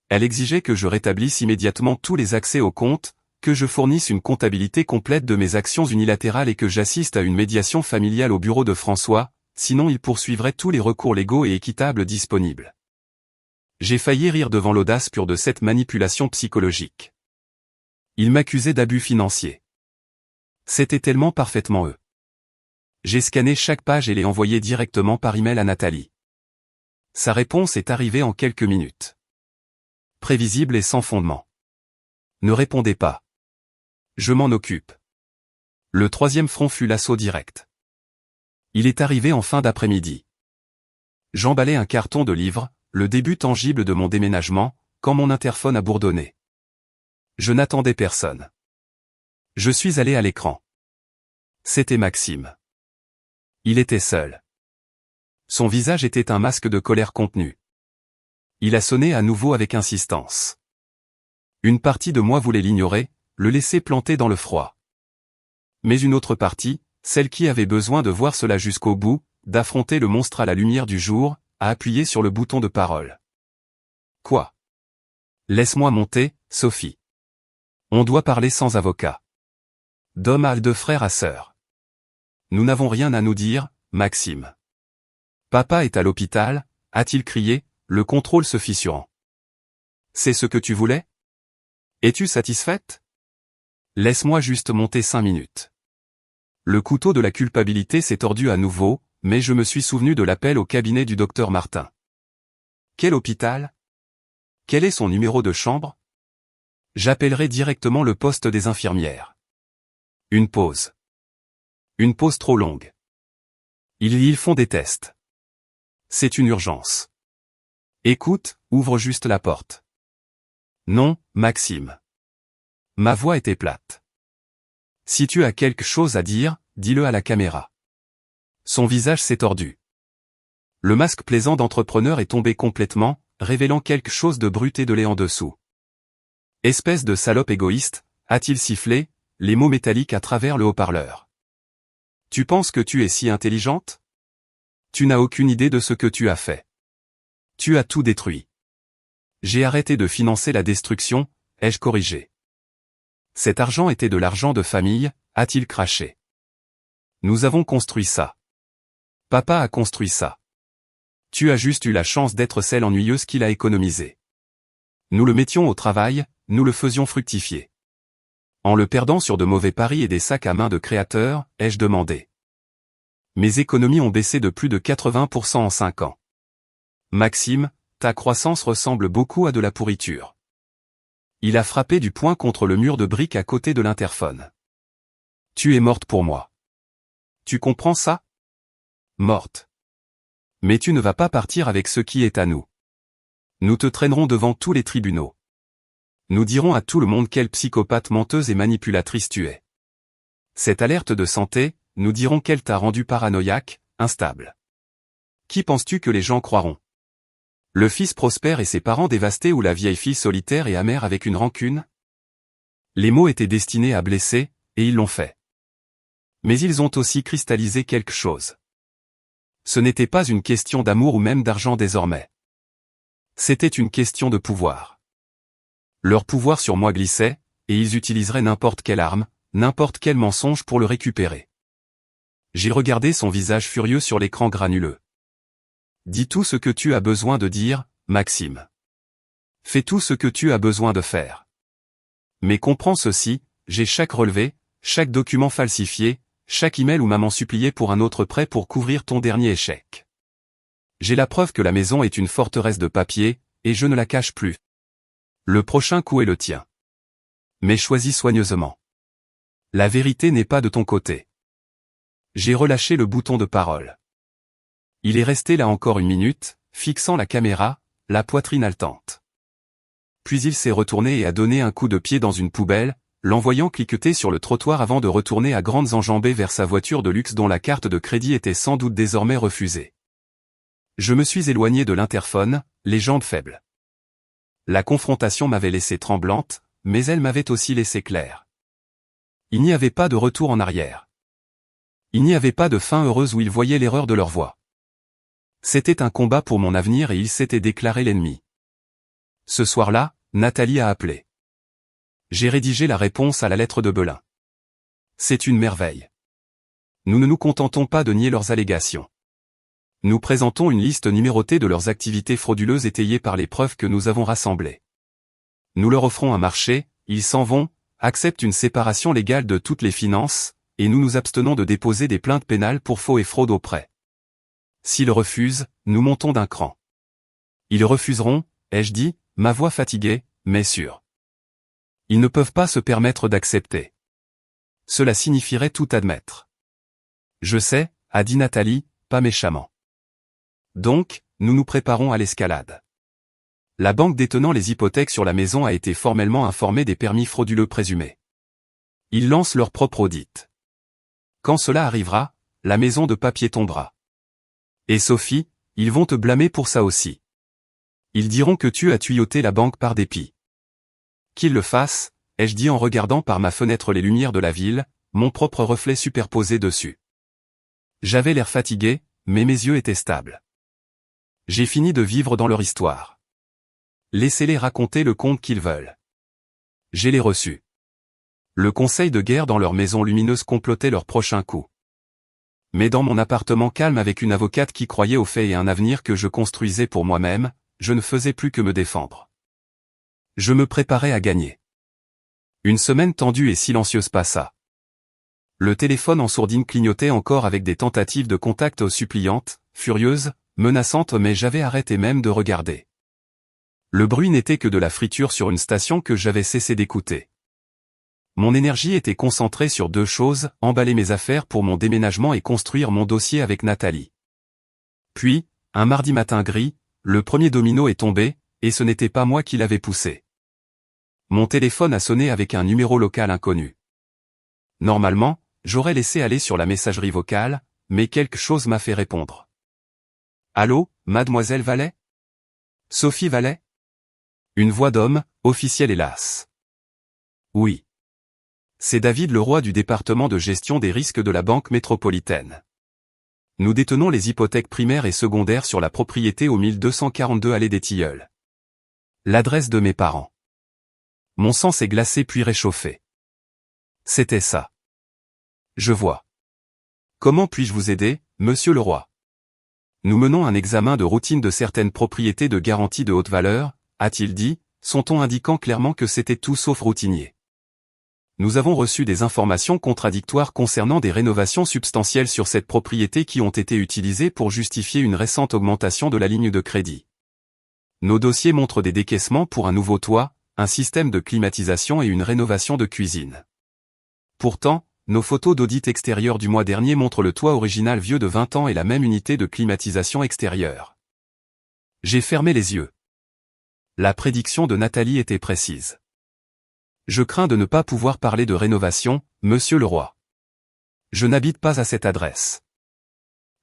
Elle exigeait que je rétablisse immédiatement tous les accès aux comptes, que je fournisse une comptabilité complète de mes actions unilatérales et que j'assiste à une médiation familiale au bureau de François, sinon il poursuivrait tous les recours légaux et équitables disponibles. J'ai failli rire devant l'audace pure de cette manipulation psychologique. Ils m'accusaient d'abus financiers. C'était tellement parfaitement eux. J'ai scanné chaque page et l'ai envoyée directement par email à Nathalie. Sa réponse est arrivée en quelques minutes. Prévisible et sans fondement. Ne répondez pas. Je m'en occupe. Le troisième front fut l'assaut direct. Il est arrivé en fin d'après-midi. J'emballais un carton de livres, le début tangible de mon déménagement, quand mon interphone a bourdonné. Je n'attendais personne. Je suis allé à l'écran. C'était Maxime. Il était seul. Son visage était un masque de colère contenue. Il a sonné à nouveau avec insistance. Une partie de moi voulait l'ignorer, le laisser planter dans le froid. Mais une autre partie, celle qui avait besoin de voir cela jusqu'au bout, d'affronter le monstre à la lumière du jour, a appuyé sur le bouton de parole. Quoi? Laisse-moi monter, Sophie. On doit parler sans avocat. D'homme à de frère à sœur. Nous n'avons rien à nous dire, Maxime. Papa est à l'hôpital, a-t-il crié, le contrôle se fissurant. C'est ce que tu voulais? Es-tu satisfaite? Laisse-moi juste monter 5 minutes. Le couteau de la culpabilité s'est tordu à nouveau, mais je me suis souvenu de l'appel au cabinet du docteur Martin. Quel hôpital? Quel est son numéro de chambre? J'appellerai directement le poste des infirmières. Une pause. Une pause trop longue. Ils font des tests. C'est une urgence. Écoute, ouvre juste la porte. Non, Maxime. Ma voix était plate. Si tu as quelque chose à dire, dis-le à la caméra. Son visage s'est tordu. Le masque plaisant d'entrepreneur est tombé complètement, révélant quelque chose de brut et de laid en dessous. Espèce de salope égoïste, a-t-il sifflé, les mots métalliques à travers le haut-parleur. Tu penses que tu es si intelligente? Tu n'as aucune idée de ce que tu as fait. Tu as tout détruit. J'ai arrêté de financer la destruction, ai-je corrigé. Cet argent était de l'argent de famille, a-t-il craché. Nous avons construit ça. Papa a construit ça. Tu as juste eu la chance d'être celle ennuyeuse qu'il a économisée. Nous le mettions au travail, nous le faisions fructifier. En le perdant sur de mauvais paris et des sacs à main de créateurs, ai-je demandé. Mes économies ont baissé de plus de 80% en 5 ans. Maxime, ta croissance ressemble beaucoup à de la pourriture. Il a frappé du poing contre le mur de briques à côté de l'interphone. Tu es morte pour moi. Tu comprends ça? Morte. Mais tu ne vas pas partir avec ce qui est à nous. Nous te traînerons devant tous les tribunaux. Nous dirons à tout le monde quelle psychopathe menteuse et manipulatrice tu es. Cette alerte de santé, nous dirons qu'elle t'a rendu paranoïaque, instable. Qui penses-tu que les gens croiront? Le fils prospère et ses parents dévastés ou la vieille fille solitaire et amère avec une rancune? Les mots étaient destinés à blesser, et ils l'ont fait. Mais ils ont aussi cristallisé quelque chose. Ce n'était pas une question d'amour ou même d'argent désormais. C'était une question de pouvoir. Leur pouvoir sur moi glissait, et ils utiliseraient n'importe quelle arme, n'importe quel mensonge pour le récupérer. J'ai regardé son visage furieux sur l'écran granuleux. Dis tout ce que tu as besoin de dire, Maxime. Fais tout ce que tu as besoin de faire. Mais comprends ceci, j'ai chaque relevé, chaque document falsifié, chaque email où maman suppliait pour un autre prêt pour couvrir ton dernier échec. J'ai la preuve que la maison est une forteresse de papier, et je ne la cache plus. Le prochain coup est le tien. Mais choisis soigneusement. La vérité n'est pas de ton côté. J'ai relâché le bouton de parole. Il est resté là encore 1 minute, fixant la caméra, la poitrine haletante. Puis il s'est retourné et a donné un coup de pied dans une poubelle, l'envoyant cliqueter sur le trottoir avant de retourner à grandes enjambées vers sa voiture de luxe dont la carte de crédit était sans doute désormais refusée. Je me suis éloigné de l'interphone, les jambes faibles. La confrontation m'avait laissé tremblante, mais elle m'avait aussi laissé claire. Il n'y avait pas de retour en arrière. Il n'y avait pas de fin heureuse où ils voyaient l'erreur de leur voie. C'était un combat pour mon avenir et il s'était déclaré l'ennemi. Ce soir-là, Nathalie a appelé. J'ai rédigé la réponse à la lettre de Belin. C'est une merveille. Nous ne nous contentons pas de nier leurs allégations. Nous présentons une liste numérotée de leurs activités frauduleuses étayées par les preuves que nous avons rassemblées. Nous leur offrons un marché, ils s'en vont, acceptent une séparation légale de toutes les finances, et nous nous abstenons de déposer des plaintes pénales pour faux et fraude au prêt. S'ils refusent, nous montons d'un cran. Ils refuseront, ai-je dit, ma voix fatiguée, mais sûre. Ils ne peuvent pas se permettre d'accepter. Cela signifierait tout admettre. Je sais, a dit Nathalie, pas méchamment. Donc, nous nous préparons à l'escalade. La banque détenant les hypothèques sur la maison a été formellement informée des permis frauduleux présumés. Ils lancent leur propre audit. Quand cela arrivera, la maison de papier tombera. Et Sophie, ils vont te blâmer pour ça aussi. Ils diront que tu as tuyauté la banque par dépit. Qu'ils le fassent, ai-je dit en regardant par ma fenêtre les lumières de la ville, mon propre reflet superposé dessus. J'avais l'air fatigué, mais mes yeux étaient stables. J'ai fini de vivre dans leur histoire. Laissez-les raconter le conte qu'ils veulent. J'ai les reçus. Le conseil de guerre dans leur maison lumineuse complotait leur prochain coup. Mais dans mon appartement calme avec une avocate qui croyait aux faits et un avenir que je construisais pour moi-même, je ne faisais plus que me défendre. Je me préparais à gagner. Une semaine tendue et silencieuse passa. Le téléphone en sourdine clignotait encore avec des tentatives de contact suppliantes, furieuses, menaçantes, mais j'avais arrêté même de regarder. Le bruit n'était que de la friture sur une station que j'avais cessé d'écouter. Mon énergie était concentrée sur deux choses, emballer mes affaires pour mon déménagement et construire mon dossier avec Nathalie. Puis, un mardi matin gris, le premier domino est tombé, et ce n'était pas moi qui l'avais poussé. Mon téléphone a sonné avec un numéro local inconnu. Normalement, j'aurais laissé aller sur la messagerie vocale, mais quelque chose m'a fait répondre. Allô, mademoiselle Vallet? Sophie Vallet? Une voix d'homme, officielle hélas. Oui. C'est David Leroy du département de gestion des risques de la Banque métropolitaine. Nous détenons les hypothèques primaires et secondaires sur la propriété au 1242 allée des Tilleuls. L'adresse de mes parents. Mon sang s'est glacé puis réchauffé. C'était ça. Je vois. Comment puis-je vous aider, monsieur Leroy? Nous menons un examen de routine de certaines propriétés de garantie de haute valeur, a-t-il dit, son ton indiquant clairement que c'était tout sauf routinier. Nous avons reçu des informations contradictoires concernant des rénovations substantielles sur cette propriété qui ont été utilisées pour justifier une récente augmentation de la ligne de crédit. Nos dossiers montrent des décaissements pour un nouveau toit, un système de climatisation et une rénovation de cuisine. Pourtant, nos photos d'audit extérieur du mois dernier montrent le toit original vieux de 20 ans et la même unité de climatisation extérieure. J'ai fermé les yeux. La prédiction de Nathalie était précise. Je crains de ne pas pouvoir parler de rénovation, monsieur Leroy. Je n'habite pas à cette adresse.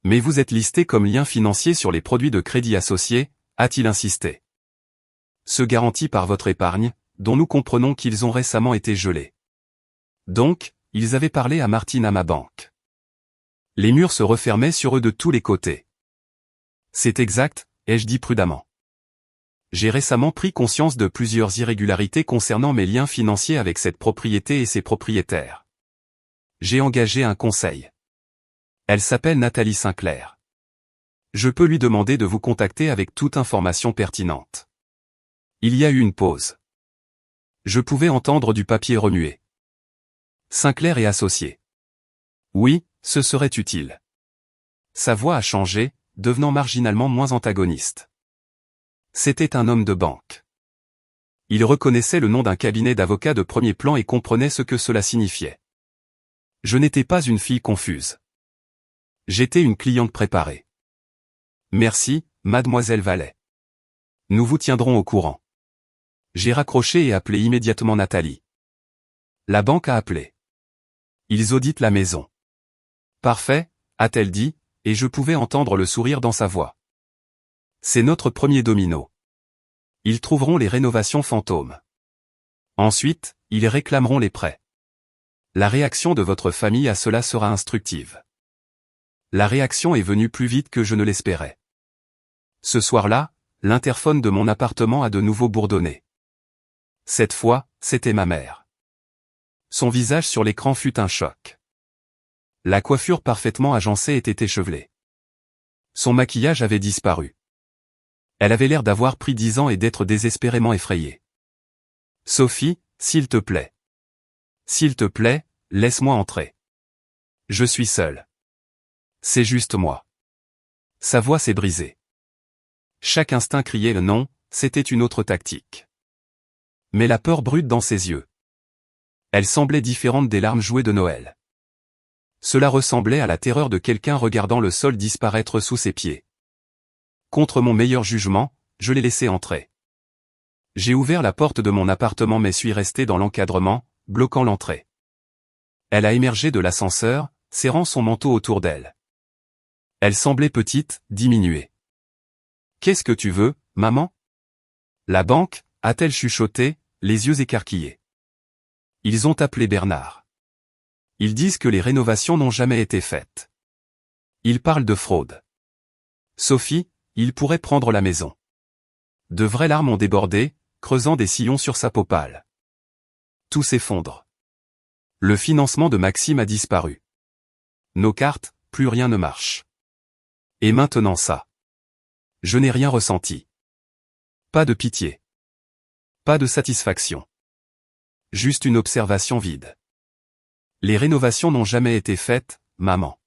Mais vous êtes listé comme lien financier sur les produits de crédit associés, a-t-il insisté. Ce garanti par votre épargne, dont nous comprenons qu'ils ont récemment été gelés. Donc, ils avaient parlé à Martine à ma banque. Les murs se refermaient sur eux de tous les côtés. C'est exact, ai-je dit prudemment. J'ai récemment pris conscience de plusieurs irrégularités concernant mes liens financiers avec cette propriété et ses propriétaires. J'ai engagé un conseil. Elle s'appelle Nathalie Sinclair. Je peux lui demander de vous contacter avec toute information pertinente. Il y a eu une pause. Je pouvais entendre du papier remuer. Sinclair et associé. Oui, ce serait utile. Sa voix a changé, devenant marginalement moins antagoniste. C'était un homme de banque. Il reconnaissait le nom d'un cabinet d'avocats de premier plan et comprenait ce que cela signifiait. Je n'étais pas une fille confuse. J'étais une cliente préparée. Merci, mademoiselle Vallet. Nous vous tiendrons au courant. J'ai raccroché et appelé immédiatement Nathalie. La banque a appelé. Ils auditent la maison. Parfait, a-t-elle dit, et je pouvais entendre le sourire dans sa voix. C'est notre premier domino. Ils trouveront les rénovations fantômes. Ensuite, ils réclameront les prêts. La réaction de votre famille à cela sera instructive. La réaction est venue plus vite que je ne l'espérais. Ce soir-là, l'interphone de mon appartement a de nouveau bourdonné. Cette fois, c'était ma mère. Son visage sur l'écran fut un choc. La coiffure parfaitement agencée était échevelée. Son maquillage avait disparu. Elle avait l'air d'avoir pris 10 ans et d'être désespérément effrayée. Sophie, s'il te plaît. S'il te plaît, laisse-moi entrer. Je suis seul. C'est juste moi. Sa voix s'est brisée. Chaque instinct criait le non, c'était une autre tactique. Mais la peur brute dans ses yeux. Elle semblait différente des larmes jouées de Noël. Cela ressemblait à la terreur de quelqu'un regardant le sol disparaître sous ses pieds. Contre mon meilleur jugement, je l'ai laissé entrer. J'ai ouvert la porte de mon appartement mais suis resté dans l'encadrement, bloquant l'entrée. Elle a émergé de l'ascenseur, serrant son manteau autour d'elle. Elle semblait petite, diminuée. « Qu'est-ce que tu veux, maman ?» La banque, a-t-elle chuchoté, les yeux écarquillés. Ils ont appelé Bernard. Ils disent que les rénovations n'ont jamais été faites. Ils parlent de fraude. Sophie, ils pourraient prendre la maison. De vraies larmes ont débordé, creusant des sillons sur sa peau pâle. Tout s'effondre. Le financement de Maxime a disparu. Nos cartes, plus rien ne marche. Et maintenant ça. Je n'ai rien ressenti. Pas de pitié. Pas de satisfaction. Juste une observation vide. Les rénovations n'ont jamais été faites, maman.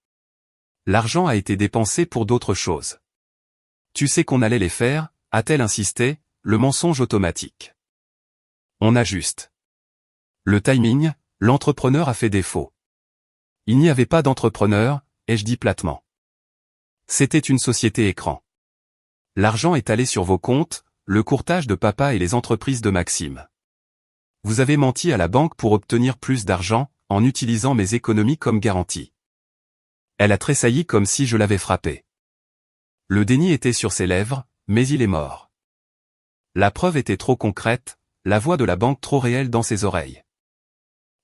L'argent a été dépensé pour d'autres choses. Tu sais qu'on allait les faire, a-t-elle insisté, le mensonge automatique. On ajuste. Le timing, l'entrepreneur a fait défaut. Il n'y avait pas d'entrepreneur, ai-je dit platement. C'était une société écran. L'argent est allé sur vos comptes, le courtage de papa et les entreprises de Maxime. Vous avez menti à la banque pour obtenir plus d'argent, en utilisant mes économies comme garantie. Elle a tressailli comme si je l'avais frappée. Le déni était sur ses lèvres, mais il est mort. La preuve était trop concrète, la voix de la banque trop réelle dans ses oreilles.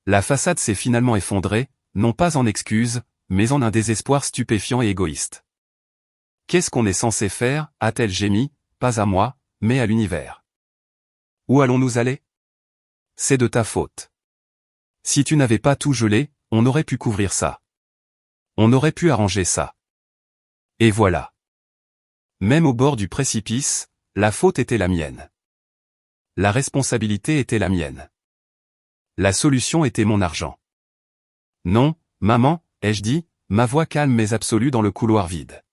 La façade s'est finalement effondrée, non pas en excuse, mais en un désespoir stupéfiant et égoïste. Qu'est-ce qu'on est censé faire, a-t-elle gémi, pas à moi, mais à l'univers. Où allons-nous aller? C'est de ta faute. Si tu n'avais pas tout gelé, on aurait pu couvrir ça. On aurait pu arranger ça. Et voilà. Même au bord du précipice, la faute était la mienne. La responsabilité était la mienne. La solution était mon argent. Non, maman, ai-je dit, ma voix calme mais absolue dans le couloir vide.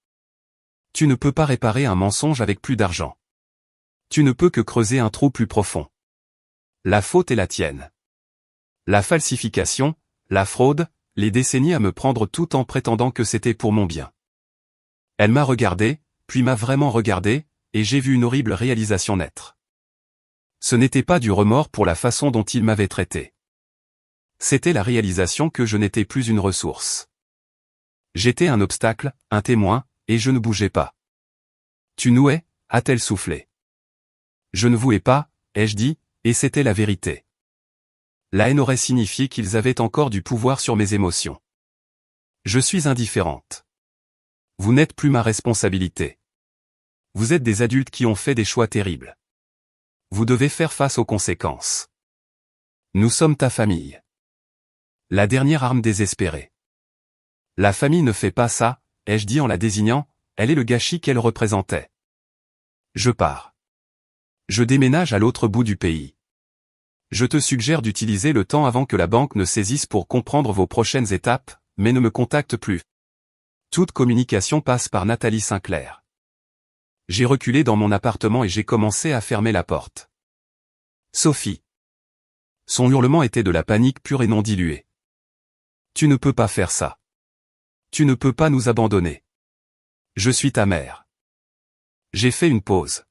Tu ne peux pas réparer un mensonge avec plus d'argent. Tu ne peux que creuser un trou plus profond. La faute est la tienne. La falsification, la fraude, les décennies à me prendre tout en prétendant que c'était pour mon bien. Elle m'a regardé, puis m'a vraiment regardé, et j'ai vu une horrible réalisation naître. Ce n'était pas du remords pour la façon dont il m'avait traité. C'était la réalisation que je n'étais plus une ressource. J'étais un obstacle, un témoin, et je ne bougeais pas. Tu nouais, a-t-elle soufflé. Je ne vouais pas, ai-je dit, et c'était la vérité. La haine aurait signifié qu'ils avaient encore du pouvoir sur mes émotions. Je suis indifférente. Vous n'êtes plus ma responsabilité. Vous êtes des adultes qui ont fait des choix terribles. Vous devez faire face aux conséquences. Nous sommes ta famille. La dernière arme désespérée. La famille ne fait pas ça, ai-je dit en la désignant, elle est le gâchis qu'elle représentait. Je pars. Je déménage à l'autre bout du pays. Je te suggère d'utiliser le temps avant que la banque ne saisisse pour comprendre vos prochaines étapes, mais ne me contacte plus. Toute communication passe par Nathalie Sinclair. J'ai reculé dans mon appartement et j'ai commencé à fermer la porte. Sophie. Son hurlement était de la panique pure et non diluée. Tu ne peux pas faire ça. Tu ne peux pas nous abandonner. Je suis ta mère. J'ai fait une pause.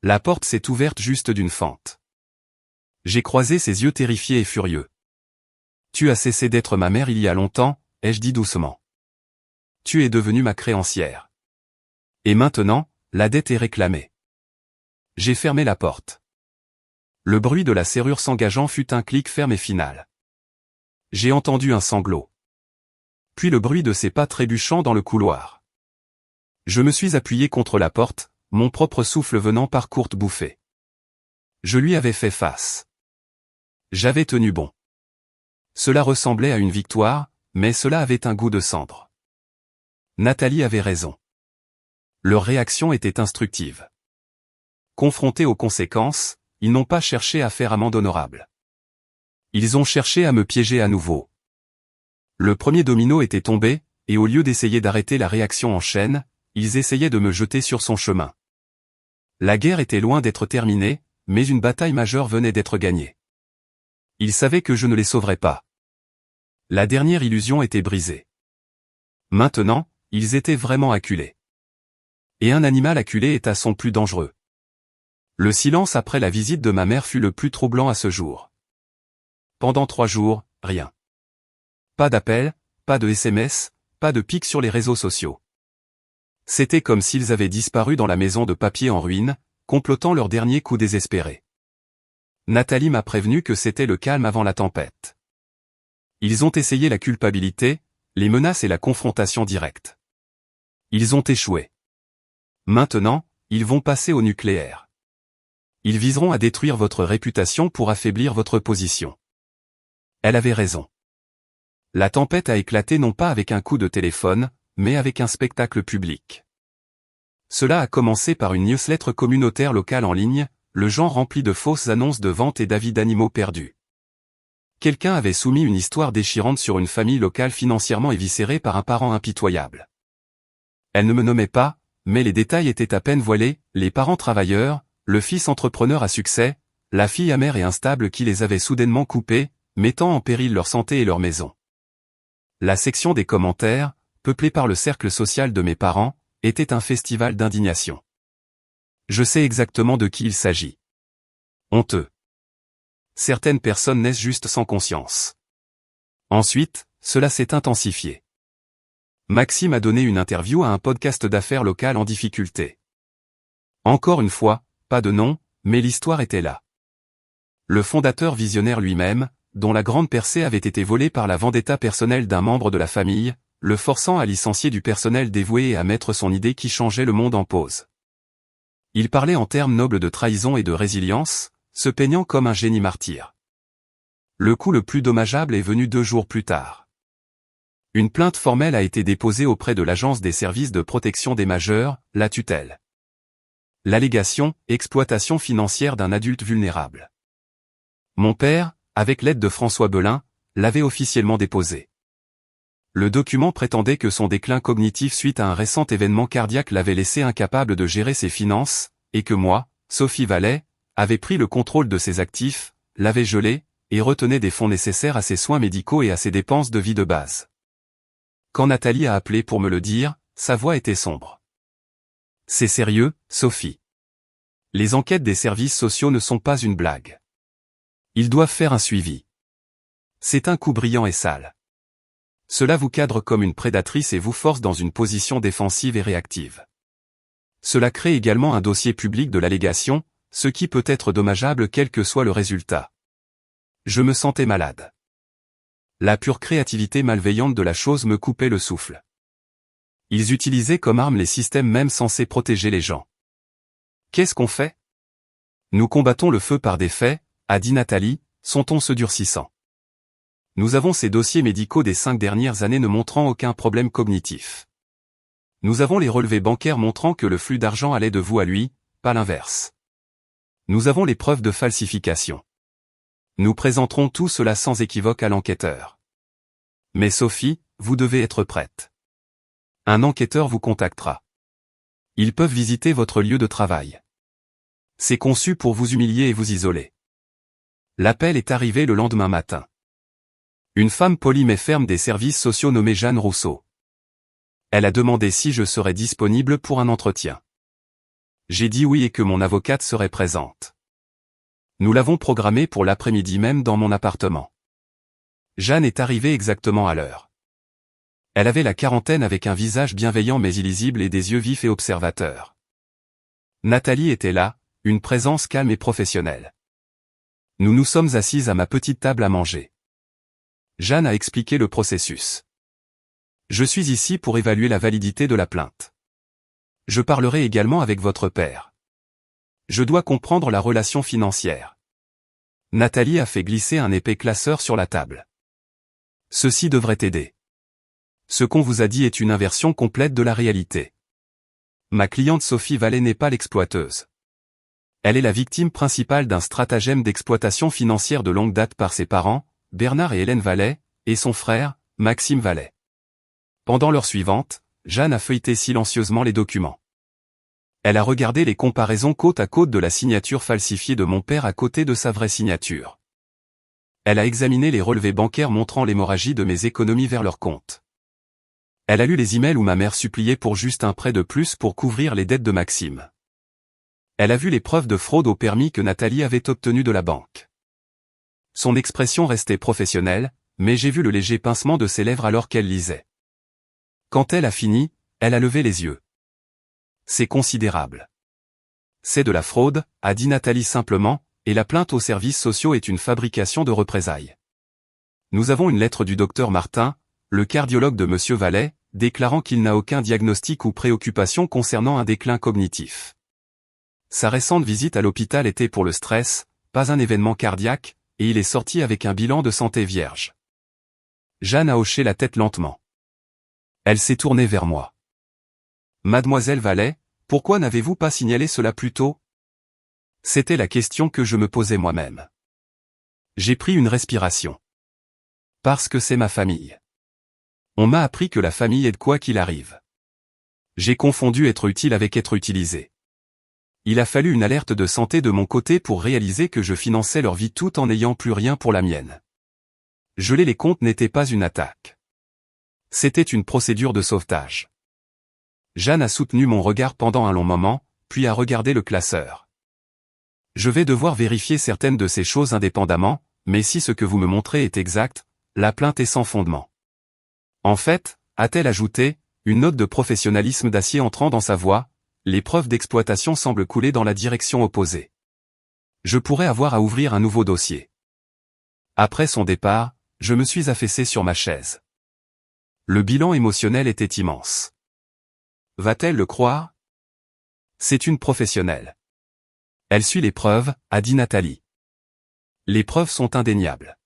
La porte s'est ouverte juste d'une fente. J'ai croisé ses yeux terrifiés et furieux. Tu as cessé d'être ma mère il y a longtemps, ai-je dit doucement. Tu es devenue ma créancière. Et maintenant, la dette est réclamée. J'ai fermé la porte. Le bruit de la serrure s'engageant fut un clic ferme et final. J'ai entendu un sanglot. Puis le bruit de ses pas trébuchant dans le couloir. Je me suis appuyé contre la porte, mon propre souffle venant par courtes bouffées. Je lui avais fait face. J'avais tenu bon. Cela ressemblait à une victoire, mais cela avait un goût de cendre. Nathalie avait raison. Leur réaction était instructive. Confrontés aux conséquences, ils n'ont pas cherché à faire amende honorable. Ils ont cherché à me piéger à nouveau. Le premier domino était tombé, et au lieu d'essayer d'arrêter la réaction en chaîne, ils essayaient de me jeter sur son chemin. La guerre était loin d'être terminée, mais une bataille majeure venait d'être gagnée. Ils savaient que je ne les sauverais pas. La dernière illusion était brisée. Maintenant, ils étaient vraiment acculés. Et un animal acculé est à son plus dangereux. Le silence après la visite de ma mère fut le plus troublant à ce jour. Pendant 3 jours, rien. Pas d'appel, pas de SMS, pas de pic sur les réseaux sociaux. C'était comme s'ils avaient disparu dans la maison de papier en ruine, complotant leur dernier coup désespéré. Nathalie m'a prévenu que c'était le calme avant la tempête. Ils ont essayé la culpabilité, les menaces et la confrontation directe. Ils ont échoué. Maintenant, ils vont passer au nucléaire. Ils viseront à détruire votre réputation pour affaiblir votre position. Elle avait raison. La tempête a éclaté non pas avec un coup de téléphone, mais avec un spectacle public. Cela a commencé par une newsletter communautaire locale en ligne, le genre rempli de fausses annonces de vente et d'avis d'animaux perdus. Quelqu'un avait soumis une histoire déchirante sur une famille locale financièrement éviscérée par un parent impitoyable. Elle ne me nommait pas, mais les détails étaient à peine voilés, les parents travailleurs, le fils entrepreneur à succès, la fille amère et instable qui les avait soudainement coupés, mettant en péril leur santé et leur maison. La section des commentaires, peuplée par le cercle social de mes parents, était un festival d'indignation. Je sais exactement de qui il s'agit. Honteux. Certaines personnes naissent juste sans conscience. Ensuite, cela s'est intensifié. Maxime a donné une interview à un podcast d'affaires local en difficulté. Encore une fois, pas de nom, mais l'histoire était là. Le fondateur visionnaire lui-même, dont la grande percée avait été volée par la vendetta personnelle d'un membre de la famille, le forçant à licencier du personnel dévoué et à mettre son idée qui changeait le monde en pause. Il parlait en termes nobles de trahison et de résilience, se peignant comme un génie martyr. Le coup le plus dommageable est venu 2 jours plus tard. Une plainte formelle a été déposée auprès de l'Agence des services de protection des majeurs, la tutelle. L'allégation, exploitation financière d'un adulte vulnérable. Mon père, avec l'aide de François Belin, l'avait officiellement déposée. Le document prétendait que son déclin cognitif suite à un récent événement cardiaque l'avait laissé incapable de gérer ses finances, et que moi, Sophie Vallet, avait pris le contrôle de ses actifs, l'avait gelé, et retenait des fonds nécessaires à ses soins médicaux et à ses dépenses de vie de base. Quand Nathalie a appelé pour me le dire, sa voix était sombre. C'est sérieux, Sophie. Les enquêtes des services sociaux ne sont pas une blague. Ils doivent faire un suivi. C'est un coup brillant et sale. Cela vous cadre comme une prédatrice et vous force dans une position défensive et réactive. Cela crée également un dossier public de l'allégation, ce qui peut être dommageable quel que soit le résultat. Je me sentais malade. La pure créativité malveillante de la chose me coupait le souffle. Ils utilisaient comme arme les systèmes même censés protéger les gens. Qu'est-ce qu'on fait? Nous combattons le feu par des faits, a dit Nathalie, son ton se durcissant. Nous avons ces dossiers médicaux des 5 dernières années ne montrant aucun problème cognitif. Nous avons les relevés bancaires montrant que le flux d'argent allait de vous à lui, pas l'inverse. Nous avons les preuves de falsification. Nous présenterons tout cela sans équivoque à l'enquêteur. Mais Sophie, vous devez être prête. Un enquêteur vous contactera. Ils peuvent visiter votre lieu de travail. C'est conçu pour vous humilier et vous isoler. L'appel est arrivé le lendemain matin. Une femme polie mais ferme des services sociaux nommée Jeanne Rousseau. Elle a demandé si je serais disponible pour un entretien. J'ai dit oui et que mon avocate serait présente. Nous l'avons programmée pour l'après-midi même dans mon appartement. Jeanne est arrivée exactement à l'heure. Elle avait la quarantaine avec un visage bienveillant mais illisible et des yeux vifs et observateurs. Nathalie était là, une présence calme et professionnelle. Nous nous sommes assises à ma petite table à manger. Jeanne a expliqué le processus. Je suis ici pour évaluer la validité de la plainte. Je parlerai également avec votre père. Je dois comprendre la relation financière. Nathalie a fait glisser un épais classeur sur la table. Ceci devrait aider. Ce qu'on vous a dit est une inversion complète de la réalité. Ma cliente Sophie Vallet n'est pas l'exploiteuse. Elle est la victime principale d'un stratagème d'exploitation financière de longue date par ses parents, Bernard et Hélène Vallet, et son frère, Maxime Vallet. Pendant l'heure suivante, Jeanne a feuilleté silencieusement les documents. Elle a regardé les comparaisons côte à côte de la signature falsifiée de mon père à côté de sa vraie signature. Elle a examiné les relevés bancaires montrant l'hémorragie de mes économies vers leur compte. Elle a lu les emails où ma mère suppliait pour juste un prêt de plus pour couvrir les dettes de Maxime. Elle a vu les preuves de fraude au permis que Nathalie avait obtenues de la banque. Son expression restait professionnelle, mais j'ai vu le léger pincement de ses lèvres alors qu'elle lisait. Quand elle a fini, elle a levé les yeux. C'est considérable. C'est de la fraude, a dit Nathalie simplement, et la plainte aux services sociaux est une fabrication de représailles. Nous avons une lettre du docteur Martin, le cardiologue de Monsieur Vallet, déclarant qu'il n'a aucun diagnostic ou préoccupation concernant un déclin cognitif. Sa récente visite à l'hôpital était pour le stress, pas un événement cardiaque, et il est sorti avec un bilan de santé vierge. Jeanne a hoché la tête lentement. Elle s'est tournée vers moi. Mademoiselle Vallet, pourquoi n'avez-vous pas signalé cela plus tôt? C'était la question que je me posais moi-même. J'ai pris une respiration. Parce que c'est ma famille. On m'a appris que la famille est de quoi qu'il arrive. J'ai confondu être utile avec être utilisé. Il a fallu une alerte de santé de mon côté pour réaliser que je finançais leur vie tout en n'ayant plus rien pour la mienne. Geler les comptes n'était pas une attaque. C'était une procédure de sauvetage. Jeanne a soutenu mon regard pendant un long moment, puis a regardé le classeur. Je vais devoir vérifier certaines de ces choses indépendamment, mais si ce que vous me montrez est exact, la plainte est sans fondement. En fait, a-t-elle ajouté, une note de professionnalisme d'acier entrant dans sa voix, les preuves d'exploitation semblent couler dans la direction opposée. Je pourrais avoir à ouvrir un nouveau dossier. Après son départ, je me suis affaissé sur ma chaise. Le bilan émotionnel était immense. Va-t-elle le croire? C'est une professionnelle. Elle suit les preuves, a dit Nathalie. Les preuves sont indéniables.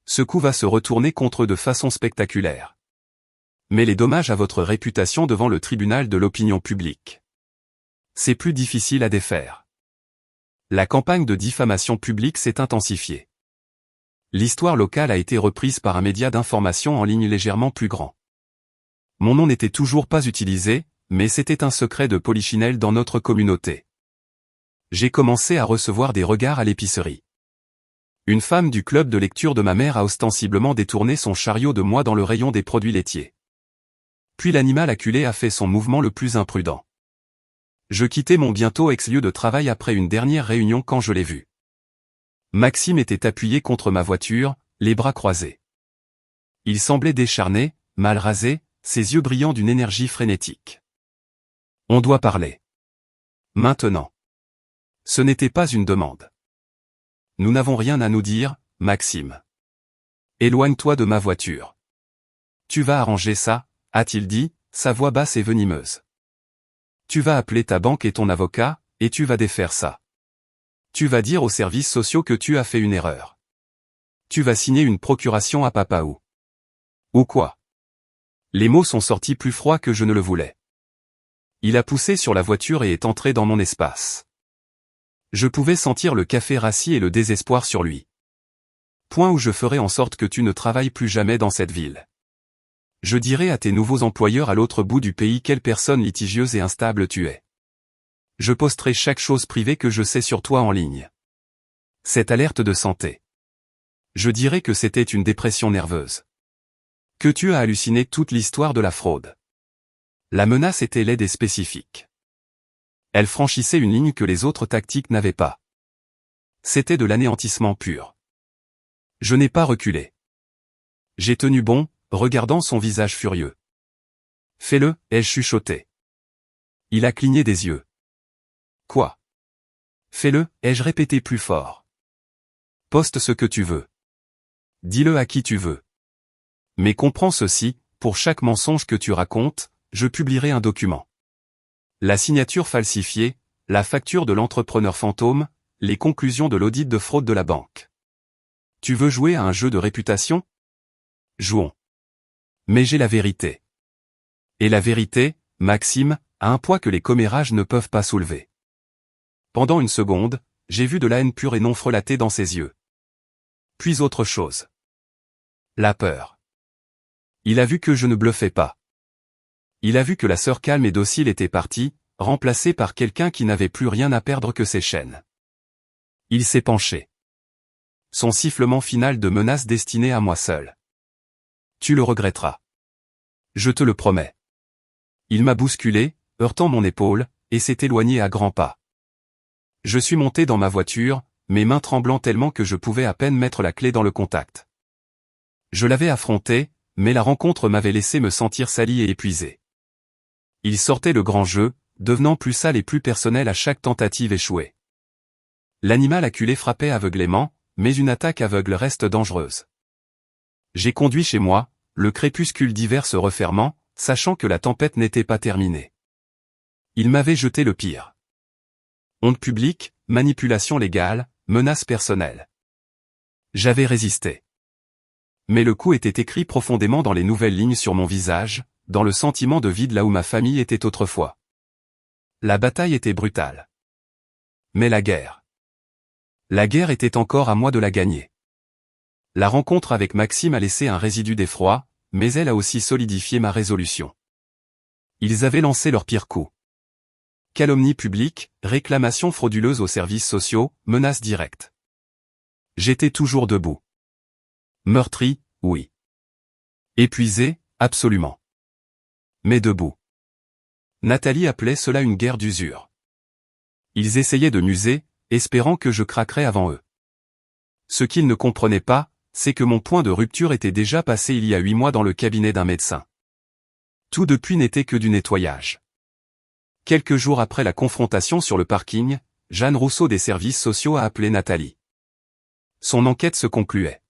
Ce coup va se retourner contre eux de façon spectaculaire. Mais les dommages à votre réputation devant le tribunal de l'opinion publique. C'est plus difficile à défaire. La campagne de diffamation publique s'est intensifiée. L'histoire locale a été reprise par un média d'information en ligne légèrement plus grand. Mon nom n'était toujours pas utilisé, mais c'était un secret de polichinelle dans notre communauté. J'ai commencé à recevoir des regards à l'épicerie. Une femme du club de lecture de ma mère a ostensiblement détourné son chariot de moi dans le rayon des produits laitiers. Puis l'animal acculé a fait son mouvement le plus imprudent. Je quittais mon bientôt ex-lieu de travail après une dernière réunion quand je l'ai vu. Maxime était appuyé contre ma voiture, les bras croisés. Il semblait décharné, mal rasé, ses yeux brillant d'une énergie frénétique. On doit parler. Maintenant. Ce n'était pas une demande. Nous n'avons rien à nous dire, Maxime. Éloigne-toi de ma voiture. Tu vas arranger ça, a-t-il dit, sa voix basse et venimeuse. Tu vas appeler ta banque et ton avocat, et tu vas défaire ça. Tu vas dire aux services sociaux que tu as fait une erreur. Tu vas signer une procuration à Papaou. Ou quoi? Les mots sont sortis plus froids que je ne le voulais. Il a poussé sur la voiture et est entré dans mon espace. Je pouvais sentir le café rassis et le désespoir sur lui. Point où je ferai en sorte que tu ne travailles plus jamais dans cette ville. Je dirai à tes nouveaux employeurs à l'autre bout du pays quelle personne litigieuse et instable tu es. Je posterai chaque chose privée que je sais sur toi en ligne. Cette alerte de santé. Je dirai que c'était une dépression nerveuse. Que tu as halluciné toute l'histoire de la fraude. La menace était laide et spécifique. Elle franchissait une ligne que les autres tactiques n'avaient pas. C'était de l'anéantissement pur. Je n'ai pas reculé. J'ai tenu bon, regardant son visage furieux. Fais-le, ai-je chuchoté. Il a cligné des yeux. Quoi? Fais-le, ai-je répété plus fort. Poste ce que tu veux. Dis-le à qui tu veux. Mais comprends ceci, pour chaque mensonge que tu racontes, je publierai un document. La signature falsifiée, la facture de l'entrepreneur fantôme, les conclusions de l'audit de fraude de la banque. Tu veux jouer à un jeu de réputation? Jouons. Mais j'ai la vérité. Et la vérité, Maxime, a un poids que les commérages ne peuvent pas soulever. Pendant une seconde, j'ai vu de la haine pure et non frelatée dans ses yeux. Puis autre chose. La peur. Il a vu que je ne bluffais pas. Il a vu que la sœur calme et docile était partie, remplacée par quelqu'un qui n'avait plus rien à perdre que ses chaînes. Il s'est penché. Son sifflement final de menace destiné à moi seul. Tu le regretteras. Je te le promets. Il m'a bousculé, heurtant mon épaule, et s'est éloigné à grands pas. Je suis monté dans ma voiture, mes mains tremblant tellement que je pouvais à peine mettre la clé dans le contact. Je l'avais affronté, mais la rencontre m'avait laissé me sentir sali et épuisé. Il sortait le grand jeu, devenant plus sale et plus personnel à chaque tentative échouée. L'animal acculé frappait aveuglément, mais une attaque aveugle reste dangereuse. J'ai conduit chez moi, le crépuscule d'hiver se refermant, sachant que la tempête n'était pas terminée. Il m'avait jeté le pire. Honte publique, manipulation légale, menace personnelle. J'avais résisté. Mais le coup était écrit profondément dans les nouvelles lignes sur mon visage, dans le sentiment de vide là où ma famille était autrefois. La bataille était brutale. Mais la guerre était encore à moi de la gagner. La rencontre avec Maxime a laissé un résidu d'effroi, mais elle a aussi solidifié ma résolution. Ils avaient lancé leur pire coup. Calomnie publique, réclamation frauduleuse aux services sociaux, menace directe. J'étais toujours debout. Meurtri, oui. Épuisé, absolument. Mais debout. Nathalie appelait cela une guerre d'usure. Ils essayaient de m'user, espérant que je craquerais avant eux. Ce qu'ils ne comprenaient pas, c'est que mon point de rupture était déjà passé il y a 8 mois dans le cabinet d'un médecin. Tout depuis n'était que du nettoyage. Quelques jours après la confrontation sur le parking, Jeanne Rousseau des services sociaux a appelé Nathalie. Son enquête se concluait.